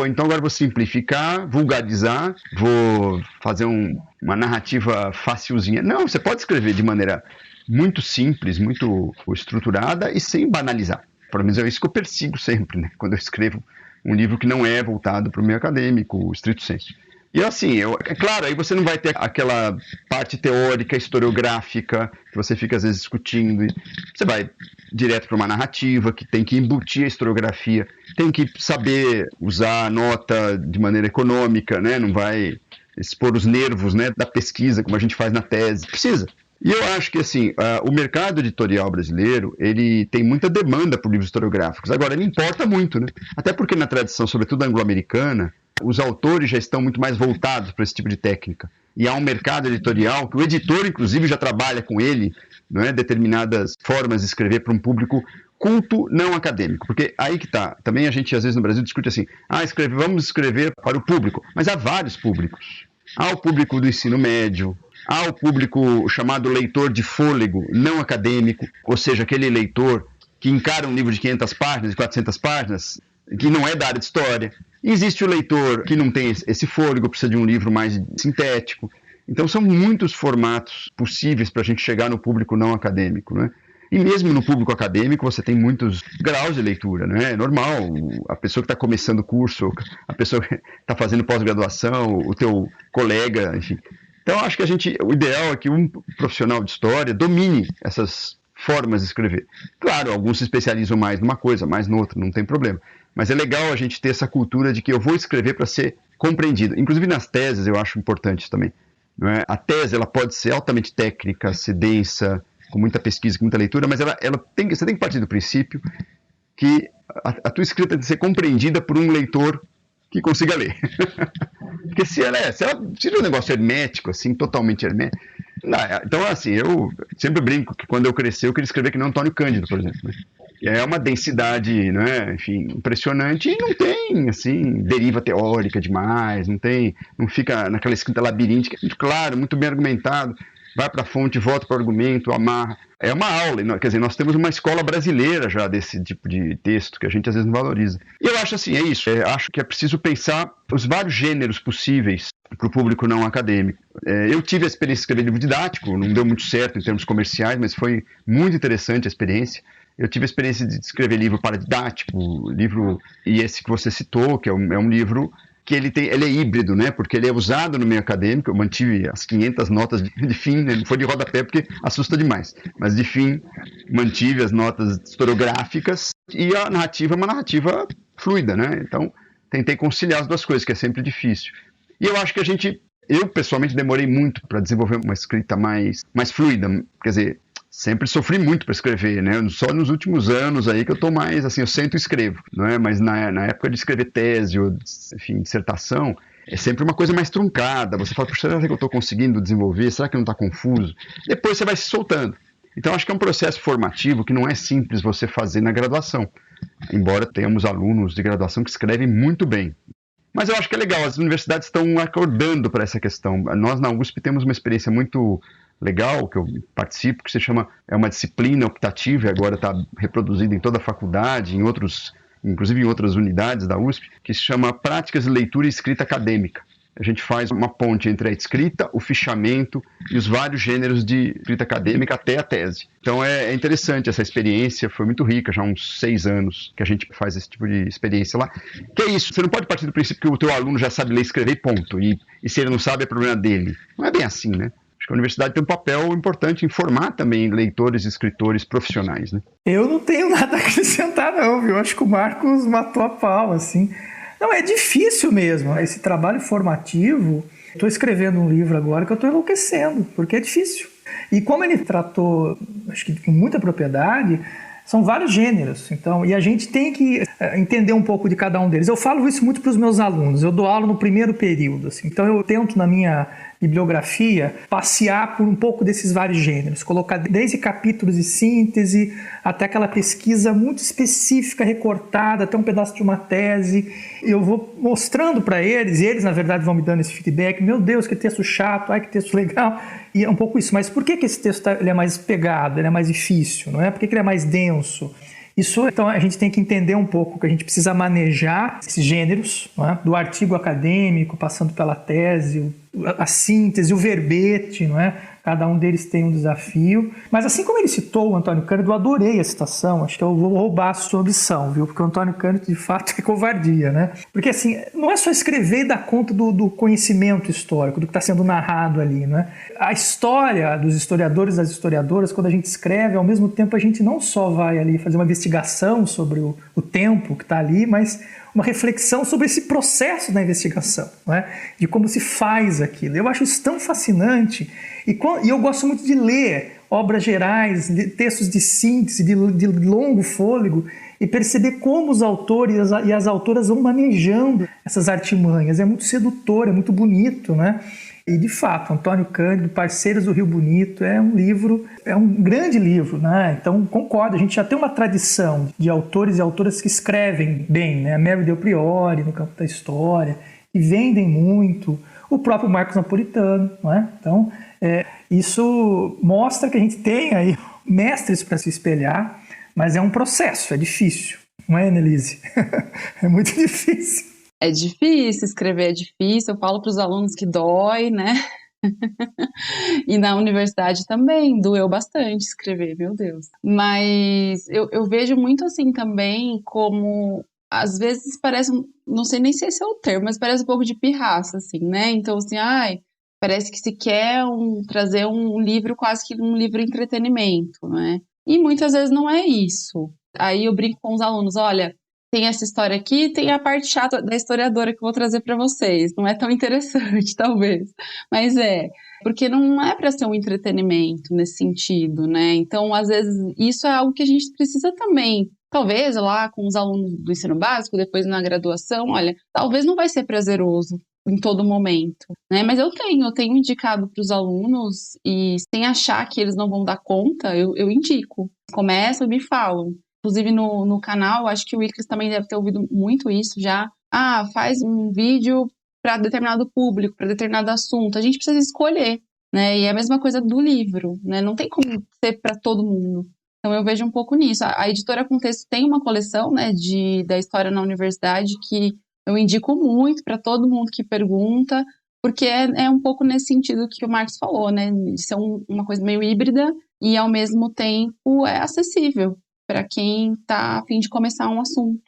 Speaker 8: então agora vou simplificar, vulgarizar, vou fazer uma narrativa facilzinha. Não, você pode escrever de maneira muito simples, muito estruturada e sem banalizar. Pelo menos é isso que eu persigo sempre, né? Quando eu escrevo um livro que não é voltado para o meio acadêmico, estrito sensu. E assim, é claro, aí você não vai ter aquela parte teórica, historiográfica, que você fica às vezes discutindo. Você vai direto para uma narrativa que tem que embutir a historiografia, tem que saber usar a nota de maneira econômica, né? Não vai expor os nervos, né, da pesquisa, como a gente faz na tese. Precisa. E eu acho que assim, o mercado editorial brasileiro, ele tem muita demanda por livros historiográficos. Agora, ele importa muito, né? Até porque na tradição, sobretudo anglo-americana, os autores já estão muito mais voltados para esse tipo de técnica. E há um mercado editorial que o editor, inclusive, já trabalha com ele, não é? Determinadas formas de escrever para um público culto não acadêmico. Porque aí que está. Também a gente, às vezes, no Brasil discute assim, vamos escrever para o público. Mas há vários públicos. Há o público do ensino médio, há o público chamado leitor de fôlego não acadêmico, ou seja, aquele leitor que encara um livro de 500 páginas, de 400 páginas, que não é da área de história. Existe o leitor que não tem esse fôlego, precisa de um livro mais sintético. Então são muitos formatos possíveis para a gente chegar no público não acadêmico, né? E mesmo no público acadêmico você tem muitos graus de leitura, né? É normal, a pessoa que está começando o curso, a pessoa que está fazendo pós-graduação, o teu colega, enfim. Então acho que o ideal é que um profissional de história domine essas formas de escrever. Claro, alguns se especializam mais numa coisa, mais noutra, não tem problema. Mas é legal a gente ter essa cultura de que eu vou escrever para ser compreendido. Inclusive nas teses eu acho importante isso também. Não é? A tese ela pode ser altamente técnica, ser densa, com muita pesquisa, com muita leitura, mas você tem que partir do princípio que a tua escrita tem que ser compreendida por um leitor que consiga ler. Porque se ela tira um negócio hermético, assim, totalmente hermético... Então, assim, eu sempre brinco que quando eu cresci eu queria escrever que nem Antônio Cândido, por exemplo. Né? É uma densidade, né, enfim, impressionante e não tem, assim, deriva teórica demais, não fica naquela escrita labiríntica, muito claro, muito bem argumentado, vai para a fonte, volta para o argumento, amarra. É uma aula, quer dizer, nós temos uma escola brasileira já desse tipo de texto que a gente às vezes não valoriza. E eu acho assim, é isso, acho que é preciso pensar os vários gêneros possíveis para o público não acadêmico. Eu tive a experiência de escrever livro didático, não deu muito certo em termos comerciais, mas foi muito interessante a experiência. Eu tive a experiência de escrever livro paradidático, e esse que você citou, que é um livro que ele é híbrido, né? Porque ele é usado no meio acadêmico. Eu mantive as 500 notas de fim, né? Não foi de rodapé porque assusta demais, mas de fim mantive as notas historiográficas e a narrativa é uma narrativa fluida, né? Então tentei conciliar as duas coisas, que é sempre difícil. E eu acho que eu pessoalmente demorei muito para desenvolver uma escrita mais fluida, quer dizer, sempre sofri muito para escrever, né? Só nos últimos anos aí que eu tô mais, assim, eu sento e escrevo, não é? Mas na época de escrever tese ou, enfim, dissertação, é sempre uma coisa mais truncada. Você fala, será que eu estou conseguindo desenvolver? Será que não está confuso? Depois você vai se soltando. Então, acho que é um processo formativo que não é simples você fazer na graduação, embora tenhamos alunos de graduação que escrevem muito bem. Mas eu acho que é legal, as universidades estão acordando para essa questão. Nós, na USP, temos uma experiência muito legal, que eu participo, que se chama, é uma disciplina optativa, e agora está reproduzida em toda a faculdade, inclusive em outras unidades da USP, que se chama Práticas de Leitura e Escrita Acadêmica. A gente faz uma ponte entre a escrita, o fichamento e os vários gêneros de escrita acadêmica até a tese. Então é interessante essa experiência, foi muito rica, já há uns 6 anos que a gente faz esse tipo de experiência lá. Que é isso, você não pode partir do princípio que o teu aluno já sabe ler e escrever, ponto. E se ele não sabe, é problema dele. Não é bem assim, né? Acho que a universidade tem um papel importante em formar também leitores e escritores profissionais, né?
Speaker 7: Eu não tenho nada a acrescentar, não, viu? Acho que o Marcos matou a pau, assim. Não, é difícil mesmo, esse trabalho formativo. Estou escrevendo um livro agora que eu estou enlouquecendo, porque é difícil. E como ele tratou, acho que com muita propriedade, são vários gêneros. Então, e a gente tem que entender um pouco de cada um deles. Eu falo isso muito para os meus alunos, eu dou aula no primeiro período. Assim. Então eu tento na minha bibliografia passear por um pouco desses vários gêneros, colocar desde capítulos de síntese até aquela pesquisa muito específica, recortada, até um pedaço de uma tese. Eu vou mostrando para eles, e eles na verdade vão me dando esse feedback, meu Deus, que texto chato, ai que texto legal, e é um pouco isso. Mas por que esse texto ele é mais pegado, ele é mais difícil, não é? Por que ele é mais denso? Isso, então a gente tem que entender um pouco que a gente precisa manejar esses gêneros, não é? Do artigo acadêmico, passando pela tese, a síntese, o verbete, não é? Cada um deles tem um desafio. Mas assim como ele citou o Antônio Cândido, eu adorei a citação, acho que eu vou roubar a sua ambição, viu? Porque o Antônio Cândido, de fato, é covardia, né? Porque assim, não é só escrever e dar conta do conhecimento histórico, do que está sendo narrado ali, né? A história dos historiadores e das historiadoras, quando a gente escreve, ao mesmo tempo a gente não só vai ali fazer uma investigação sobre o tempo que está ali, mas uma reflexão sobre esse processo da investigação, não é? De como se faz aquilo. Eu acho isso tão fascinante e eu gosto muito de ler obras gerais, textos de síntese, de longo fôlego e perceber como os autores e as autoras vão manejando essas artimanhas. É muito sedutor, é muito bonito, né? E, de fato, Antônio Cândido, Parceiros do Rio Bonito, é um livro, é um grande livro, né? Então, concordo, a gente já tem uma tradição de autores e autoras que escrevem bem, né? A Mary Del Priore, no campo da história, e vendem muito. O próprio Marcos Napolitano, não é? Então, isso mostra que a gente tem aí mestres para se espelhar, mas é um processo, é difícil, não é, Annelise? É muito difícil.
Speaker 6: É difícil, escrever é difícil, eu falo para os alunos que dói, né? E na universidade também, doeu bastante escrever, meu Deus. Mas eu vejo muito assim também como, às vezes parece, não sei nem se esse é o termo, mas parece um pouco de pirraça, assim, né? Então assim, parece que se quer trazer um livro, quase que um livro entretenimento, né? E muitas vezes não é isso. Aí eu brinco com os alunos, olha, tem essa história aqui, tem a parte chata da historiadora que eu vou trazer para vocês. Não é tão interessante, talvez, mas porque não é para ser um entretenimento nesse sentido, né? Então, às vezes, isso é algo que a gente precisa também, talvez lá com os alunos do ensino básico, depois na graduação, olha, talvez não vai ser prazeroso em todo momento, né? Mas eu tenho indicado para os alunos e sem achar que eles não vão dar conta, eu indico. Começam e me falam. Inclusive no canal, acho que o Iclis também deve ter ouvido muito isso já. Faz um vídeo para determinado público, para determinado assunto. A gente precisa escolher, né? E é a mesma coisa do livro, né? Não tem como ser para todo mundo. Então eu vejo um pouco nisso. A editora Contexto tem uma coleção, né, da história na universidade que eu indico muito para todo mundo que pergunta, porque é um pouco nesse sentido que o Marcos falou, né? De ser uma coisa meio híbrida e ao mesmo tempo é acessível para quem está a fim de começar um assunto.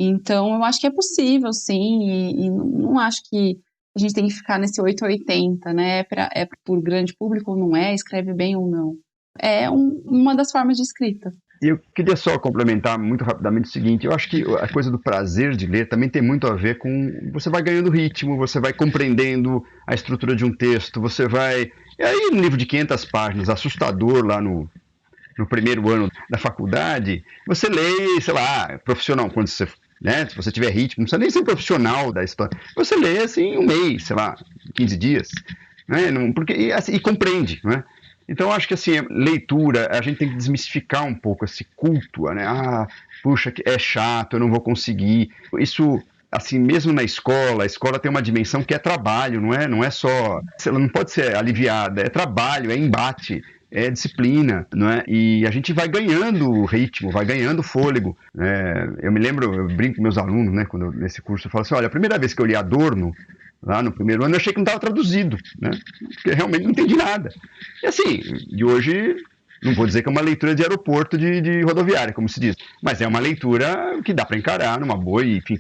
Speaker 6: Então, eu acho que é possível, sim, e não acho que a gente tem que ficar nesse 880, né? É por grande público ou não é, escreve bem ou não. É uma das formas de escrita.
Speaker 8: E eu queria só complementar muito rapidamente o seguinte, eu acho que a coisa do prazer de ler também tem muito a ver com, você vai ganhando ritmo, você vai compreendendo a estrutura de um texto, você vai... E aí, um livro de 500 páginas, assustador lá no primeiro ano da faculdade, você lê, sei lá, profissional, quando você, né, se você tiver ritmo, não precisa nem ser profissional da história, você lê assim um mês, sei lá, 15 dias, né, e compreende, né? Então, acho que assim, leitura, a gente tem que desmistificar um pouco esse culto, né? Puxa, é chato, eu não vou conseguir. Isso, assim, mesmo na escola, a escola tem uma dimensão que é trabalho, não é só... Ela não pode ser aliviada, é trabalho, é embate, é disciplina, não é? E a gente vai ganhando ritmo, vai ganhando fôlego. Eu me lembro, eu brinco com meus alunos, né? Nesse curso eu falo assim, olha, a primeira vez que eu li Adorno, lá no primeiro ano, eu achei que não estava traduzido, né? Porque realmente não entendi nada. E assim, de hoje, não vou dizer que é uma leitura de aeroporto de rodoviária, como se diz, mas é uma leitura que dá para encarar numa boa, enfim.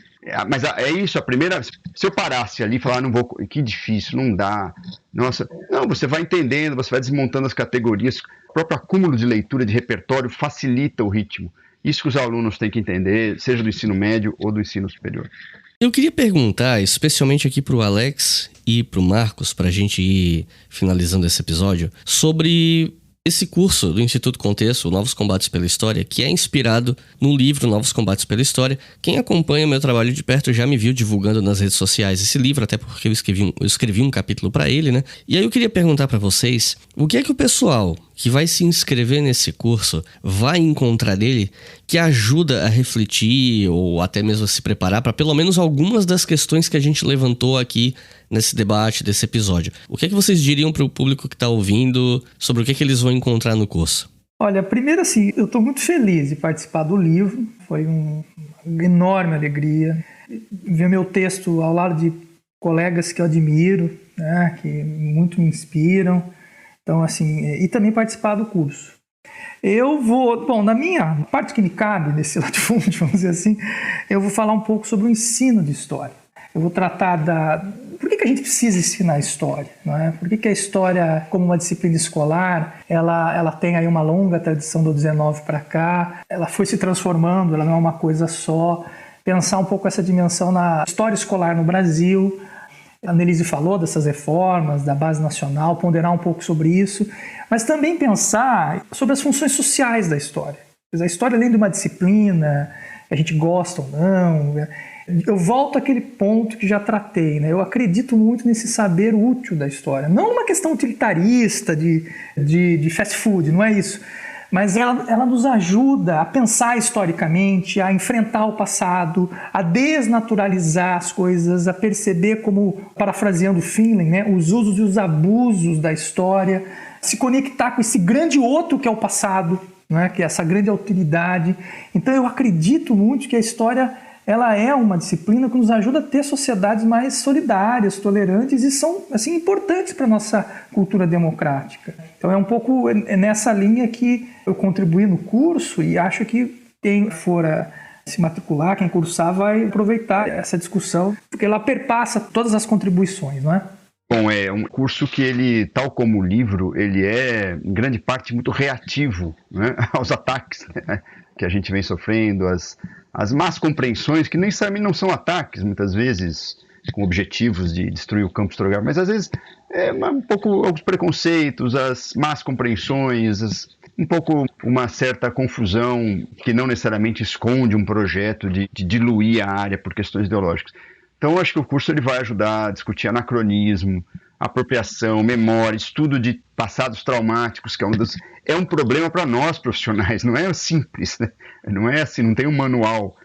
Speaker 8: Mas é isso, a primeira... Se eu parasse ali e falar, não vou... Que difícil, não dá. Nossa, não, você vai entendendo, você vai desmontando as categorias, o próprio acúmulo de leitura, de repertório, facilita o ritmo. Isso que os alunos têm que entender, seja do ensino médio ou do ensino superior.
Speaker 5: Eu queria perguntar, especialmente aqui pro Alex e pro Marcos, pra gente ir finalizando esse episódio, sobre esse curso do Instituto Contexto, Novos Combates pela História, que é inspirado no livro Novos Combates pela História. Quem acompanha o meu trabalho de perto já me viu divulgando nas redes sociais esse livro, até porque eu escrevi um capítulo para ele, né? E aí eu queria perguntar para vocês, o que é que o pessoal que vai se inscrever nesse curso vai encontrar nele que ajuda a refletir ou até mesmo a se preparar para pelo menos algumas das questões que a gente levantou aqui nesse debate, desse episódio. O que é que vocês diriam para o público que está ouvindo sobre o que é que eles vão encontrar no curso?
Speaker 7: Olha, primeiro assim, eu estou muito feliz de participar do livro, foi uma enorme alegria ver meu texto ao lado de colegas que eu admiro, né, que muito me inspiram, então assim, e também participar do curso. Eu vou, bom, na minha parte que me cabe nesse latifúndio, vamos dizer assim, eu vou falar um pouco sobre o ensino de história. Eu vou tratar por que a gente precisa ensinar a história, não é? Por que a história, como uma disciplina escolar, ela tem aí uma longa tradição do 19 para cá, ela foi se transformando, ela não é uma coisa só. Pensar um pouco essa dimensão na história escolar no Brasil. A Annelise falou dessas reformas, da base nacional, ponderar um pouco sobre isso, mas também pensar sobre as funções sociais da história. A história, além de uma disciplina, a gente gosta ou não... Eu volto àquele ponto que já tratei, né? Eu acredito muito nesse saber útil da história. Não uma questão utilitarista de fast food, não é isso. Mas ela nos ajuda a pensar historicamente, a enfrentar o passado, a desnaturalizar as coisas, a perceber, como, parafraseando Finlay, né? Os usos e os abusos da história, se conectar com esse grande outro que é o passado, né? Que é essa grande alteridade. Então eu acredito muito que a história... ela é uma disciplina que nos ajuda a ter sociedades mais solidárias, tolerantes e são assim, importantes para a nossa cultura democrática. Então é um pouco nessa linha que eu contribuí no curso e acho que quem for se matricular, quem cursar, vai aproveitar essa discussão, porque ela perpassa todas as contribuições, não é?
Speaker 8: Bom, é um curso que ele, tal como o livro, ele é, em grande parte, muito reativo, né, aos ataques, né, que a gente vem sofrendo, as más compreensões, que nem necessariamente não são ataques, muitas vezes com objetivos de destruir o campo historiográfico, mas às vezes um pouco os preconceitos, as más compreensões, um pouco uma certa confusão que não necessariamente esconde um projeto de diluir a área por questões ideológicas. Então, eu acho que o curso ele vai ajudar a discutir anacronismo, apropriação, memória, estudo de passados traumáticos, que é um problema para nós profissionais, não é simples, né? Não é assim, não tem um manual.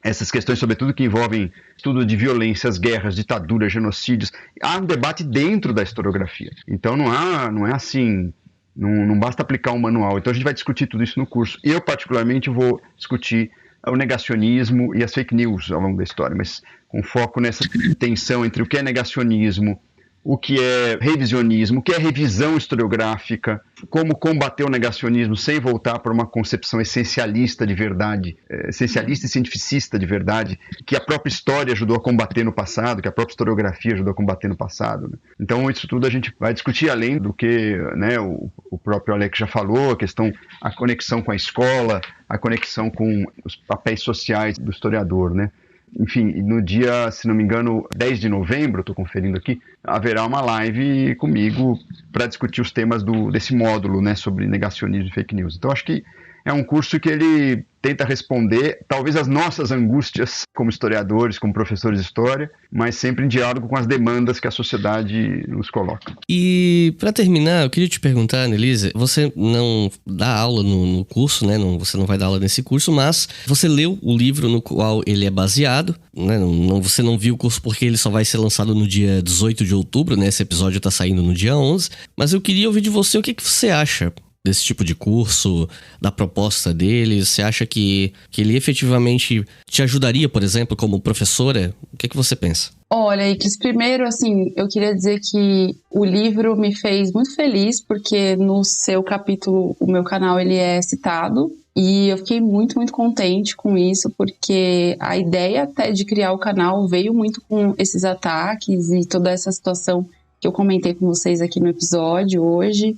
Speaker 8: Essas questões, sobretudo, que envolvem estudo de violências, guerras, ditaduras, genocídios, há um debate dentro da historiografia. Então, não é assim, não basta aplicar um manual. Então, a gente vai discutir tudo isso no curso. Eu, particularmente, vou discutir o negacionismo e as fake news ao longo da história, mas com foco nessa tensão entre o que é negacionismo, o que é revisionismo, o que é revisão historiográfica, como combater o negacionismo sem voltar para uma concepção essencialista de verdade, essencialista e cientificista de verdade, que a própria história ajudou a combater no passado, que a própria historiografia ajudou a combater no passado, né? Então, isso tudo a gente vai discutir além do que, né, o próprio Alex já falou, a conexão com a escola, a conexão com os papéis sociais do historiador, né? Enfim, no dia, se não me engano, 10 de novembro, estou conferindo aqui, haverá uma live comigo para discutir os temas desse módulo, né, sobre negacionismo e fake news. Então, acho que é um curso que ele tenta responder, talvez, as nossas angústias como historiadores, como professores de história, mas sempre em diálogo com as demandas que a sociedade nos coloca.
Speaker 5: E, para terminar, eu queria te perguntar, Annelise, você não dá aula no curso, né? Você não vai dar aula nesse curso, mas você leu o livro no qual ele é baseado, né? Você não viu o curso porque ele só vai ser lançado no dia 18 de outubro, né? Esse episódio tá saindo no dia 11, mas eu queria ouvir de você o que você acha desse tipo de curso, da proposta dele. Você acha que ele efetivamente te ajudaria, por exemplo, como professora? O que você pensa?
Speaker 6: Olha, Iclis, primeiro, assim, eu queria dizer que o livro me fez muito feliz, porque no seu capítulo, o meu canal, ele é citado, e eu fiquei muito, muito contente com isso, porque a ideia até de criar o canal veio muito com esses ataques e toda essa situação que eu comentei com vocês aqui no episódio hoje.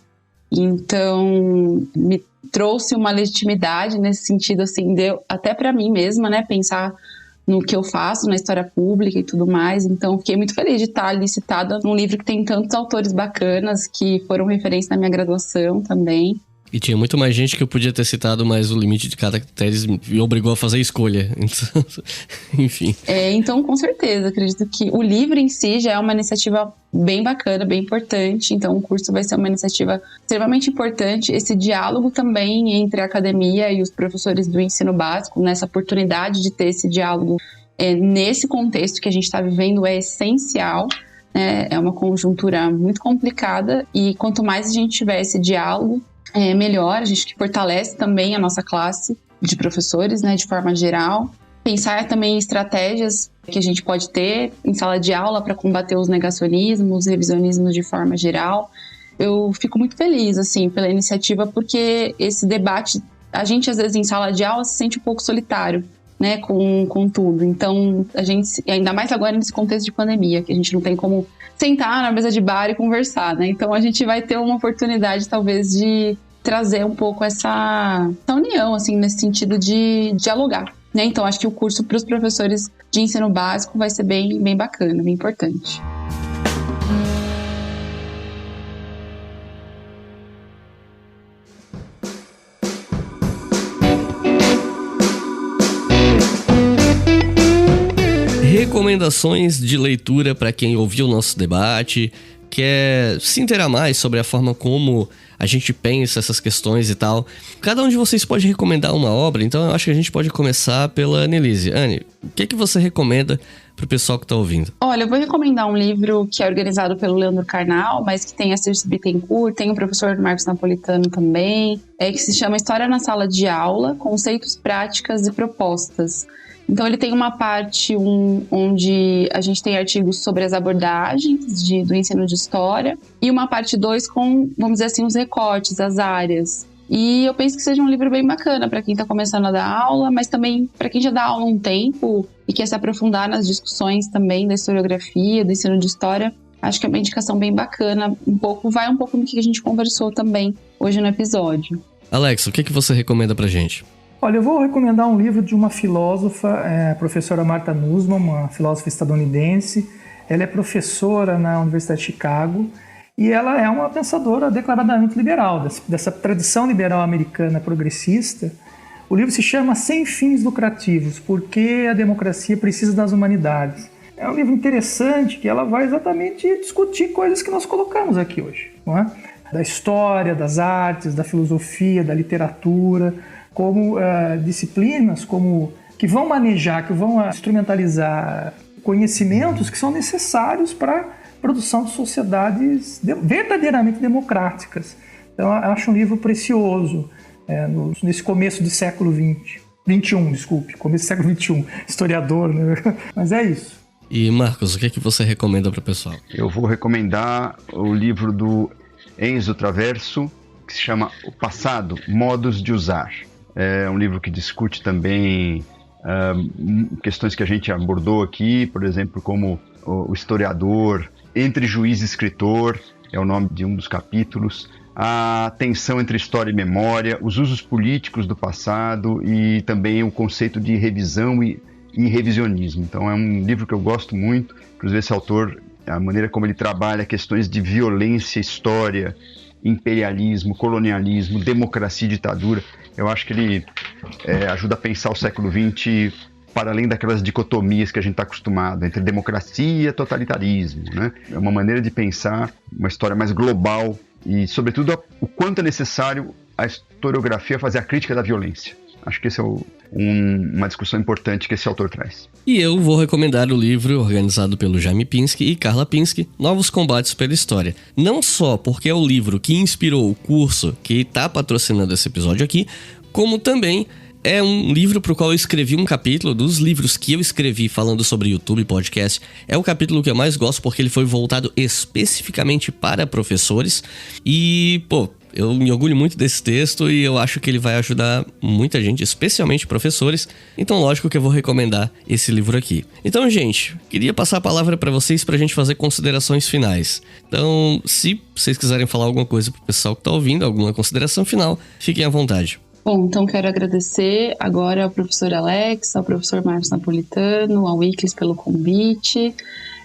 Speaker 6: Então, me trouxe uma legitimidade nesse sentido, assim, deu até para mim mesma, né, pensar no que eu faço na história pública e tudo mais. Então, fiquei muito feliz de estar ali citada num livro que tem tantos autores bacanas que foram referência na minha graduação também.
Speaker 5: E tinha muito mais gente que eu podia ter citado, mas o limite de caracteres me obrigou a fazer a escolha. Então, enfim.
Speaker 6: Então, com certeza, acredito que o livro em si já é uma iniciativa bem bacana, bem importante. Então, o curso vai ser uma iniciativa extremamente importante. Esse diálogo também entre a academia e os professores do ensino básico, nessa oportunidade de ter esse diálogo nesse contexto que a gente está vivendo é essencial. É uma conjuntura muito complicada e quanto mais a gente tiver esse diálogo, melhor. A gente que fortalece também a nossa classe de professores, né, de forma geral. Pensar também em estratégias que a gente pode ter em sala de aula para combater os negacionismos, os revisionismos de forma geral. Eu fico muito feliz, assim, pela iniciativa, porque esse debate, a gente às vezes em sala de aula se sente um pouco solitário, né, com tudo. Então, a gente, ainda mais agora nesse contexto de pandemia, que a gente não tem como sentar na mesa de bar e conversar, né? Então, a gente vai ter uma oportunidade, talvez, de trazer um pouco essa união, assim, nesse sentido de dialogar, né? Então, acho que o curso para os professores de ensino básico vai ser bem, bem bacana, bem importante.
Speaker 5: Recomendações de leitura para quem ouviu o nosso debate, quer se inteirar mais sobre a forma como a gente pensa essas questões e tal. Cada um de vocês pode recomendar uma obra, então eu acho que a gente pode começar pela Annelise. Anne, o que você recomenda para o pessoal que está ouvindo?
Speaker 6: Olha, eu vou recomendar um livro que é organizado pelo Leandro Carnal, mas que tem a Circe Bittencourt, tem o professor Marcos Napolitano também, que se chama História na Sala de Aula, Conceitos, Práticas e Propostas. Então, ele tem uma parte onde a gente tem artigos sobre as abordagens do ensino de história e uma parte 2 com, vamos dizer assim, os recortes, as áreas. E eu penso que seja um livro bem bacana para quem está começando a dar aula, mas também para quem já dá aula há um tempo e quer se aprofundar nas discussões também da historiografia, do ensino de história. Acho que é uma indicação bem bacana, vai um pouco no que a gente conversou também hoje no episódio.
Speaker 5: Alex, o que você recomenda pra gente?
Speaker 7: Olha, eu vou recomendar um livro de uma filósofa, professora Martha Nussbaum, uma filósofa estadunidense. Ela é professora na Universidade de Chicago e ela é uma pensadora declaradamente liberal, dessa tradição liberal americana progressista. O livro se chama Sem Fins Lucrativos, porque a democracia precisa das humanidades. É um livro interessante que ela vai exatamente discutir coisas que nós colocamos aqui hoje, não é? Da história, das artes, da filosofia, da literatura, como disciplinas que vão manejar, que vão instrumentalizar conhecimentos que são necessários para a produção de sociedades verdadeiramente democráticas. Então, eu acho um livro precioso nesse começo do século começo do século XXI, historiador, né? Mas é isso.
Speaker 5: E, Marcos, o que você recomenda para o pessoal?
Speaker 8: Eu vou recomendar o livro do Enzo Traverso, que se chama O Passado, Modos de Usar. É um livro que discute também questões que a gente abordou aqui, por exemplo, como o historiador, entre juiz e escritor, é o nome de um dos capítulos, a tensão entre história e memória, os usos políticos do passado e também o conceito de revisão e revisionismo. Então é um livro que eu gosto muito, inclusive esse autor, a maneira como ele trabalha questões de violência, história imperialismo, colonialismo, democracia e ditadura. Eu acho que ele ajuda a pensar o século XX para além daquelas dicotomias que a gente está acostumado, entre democracia e totalitarismo, né? É uma maneira de pensar uma história mais global e, sobretudo, o quanto é necessário a historiografia fazer a crítica da violência. Acho que esse é uma discussão importante que esse autor traz.
Speaker 5: E eu vou recomendar o livro organizado pelo Jaime Pinsky e Carla Pinsky, Novos Combates pela História. Não só porque é o livro que inspirou o curso que está patrocinando esse episódio aqui, como também é um livro para o qual eu escrevi um capítulo. Dos livros que eu escrevi falando sobre YouTube e podcast, é o capítulo que eu mais gosto porque ele foi voltado especificamente para professores. E, eu me orgulho muito desse texto e eu acho que ele vai ajudar muita gente, especialmente professores. Então, lógico que eu vou recomendar esse livro aqui. Então, gente, queria passar a palavra para vocês para a gente fazer considerações finais. Então, se vocês quiserem falar alguma coisa pro pessoal que tá ouvindo, alguma consideração final, fiquem à vontade.
Speaker 6: Bom, então quero agradecer agora ao professor Alex, ao professor Marcos Napolitano, ao Iclis pelo convite.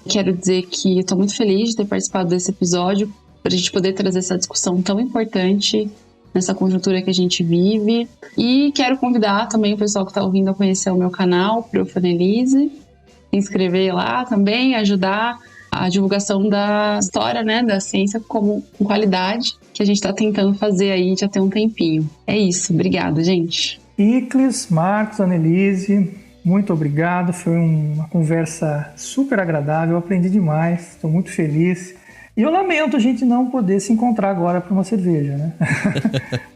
Speaker 6: Quero dizer que estou muito feliz de ter participado desse episódio, para a gente poder trazer essa discussão tão importante nessa conjuntura que a gente vive. E quero convidar também o pessoal que está ouvindo a conhecer o meu canal, Prof. Annelise, se inscrever lá também, ajudar a divulgação da história, né, da ciência com qualidade, que a gente está tentando fazer aí já tem um tempinho. É isso, obrigada, gente.
Speaker 7: Iclis, Marcos, Annelise, muito obrigado, foi uma conversa super agradável, eu aprendi demais, estou muito feliz. E eu lamento a gente não poder se encontrar agora para uma cerveja, né?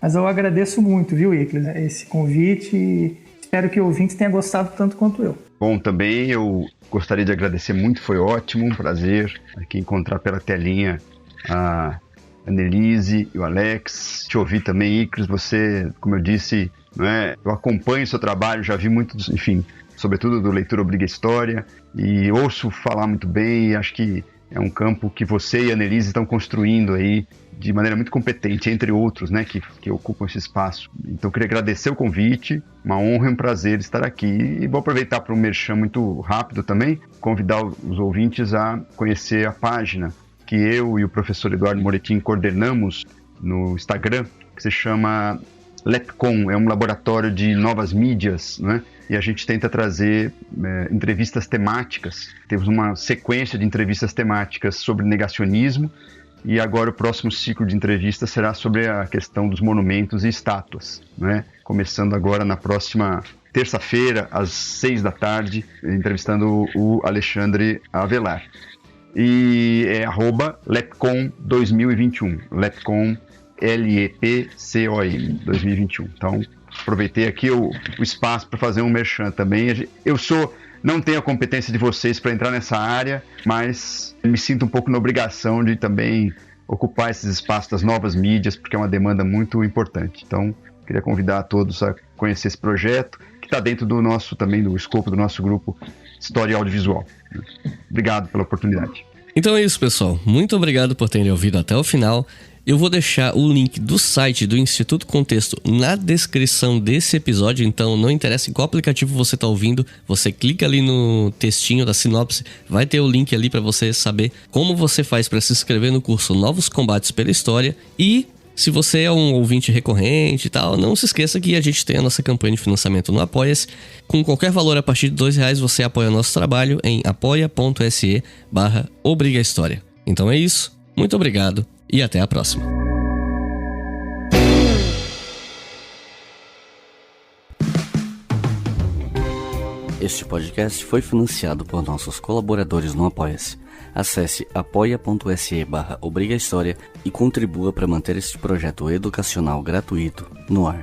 Speaker 7: Mas eu agradeço muito, viu, Iclis, esse convite e espero que o ouvinte tenha gostado tanto quanto eu.
Speaker 8: Bom, também eu gostaria de agradecer muito, foi ótimo, um prazer aqui encontrar pela telinha a Annelise e o Alex, te ouvir também, Iclis, você, como eu disse, eu acompanho o seu trabalho, já vi muitos, enfim, sobretudo do Leitura Obriga História, e ouço falar muito bem, e acho que é um campo que você e a Annelise estão construindo aí de maneira muito competente, entre outros, né, que ocupam esse espaço. Então, eu queria agradecer o convite, uma honra e um prazer estar aqui. E vou aproveitar para um merchan muito rápido também, convidar os ouvintes a conhecer a página que eu e o professor Eduardo Moretin coordenamos no Instagram, que se chama LabCon, é um laboratório de novas mídias, né? E a gente tenta trazer entrevistas temáticas. Temos uma sequência de entrevistas temáticas sobre negacionismo e agora o próximo ciclo de entrevistas será sobre a questão dos monumentos e estátuas, né? Começando agora na próxima terça-feira, às 6 da tarde, entrevistando o Alexandre Avelar. E é @LabCon 2021, LabCon LEPCOM 2021. Então, aproveitei aqui o espaço para fazer um merchan também. Não tenho a competência de vocês para entrar nessa área, mas me sinto um pouco na obrigação de também ocupar esses espaços das novas mídias, porque é uma demanda muito importante. Então, queria convidar a todos a conhecer esse projeto, que está dentro do escopo do nosso grupo História Audiovisual. Obrigado pela oportunidade.
Speaker 5: Então é isso, pessoal. Muito obrigado por terem ouvido até o final. Eu vou deixar o link do site do Instituto Contexto na descrição desse episódio, então não interessa em qual aplicativo você está ouvindo, você clica ali no textinho da sinopse, vai ter o link ali para você saber como você faz para se inscrever no curso Novos Combates pela História. E se você é um ouvinte recorrente e tal, não se esqueça que a gente tem a nossa campanha de financiamento no Apoia-se. Com qualquer valor a partir de R$2 você apoia o nosso trabalho em apoia.se/obrigahistoria. Então é isso, muito obrigado. E até a próxima. Este podcast foi financiado por nossos colaboradores no Apoia-se. Acesse apoia.se/obrigahistoria e contribua para manter este projeto educacional gratuito no ar.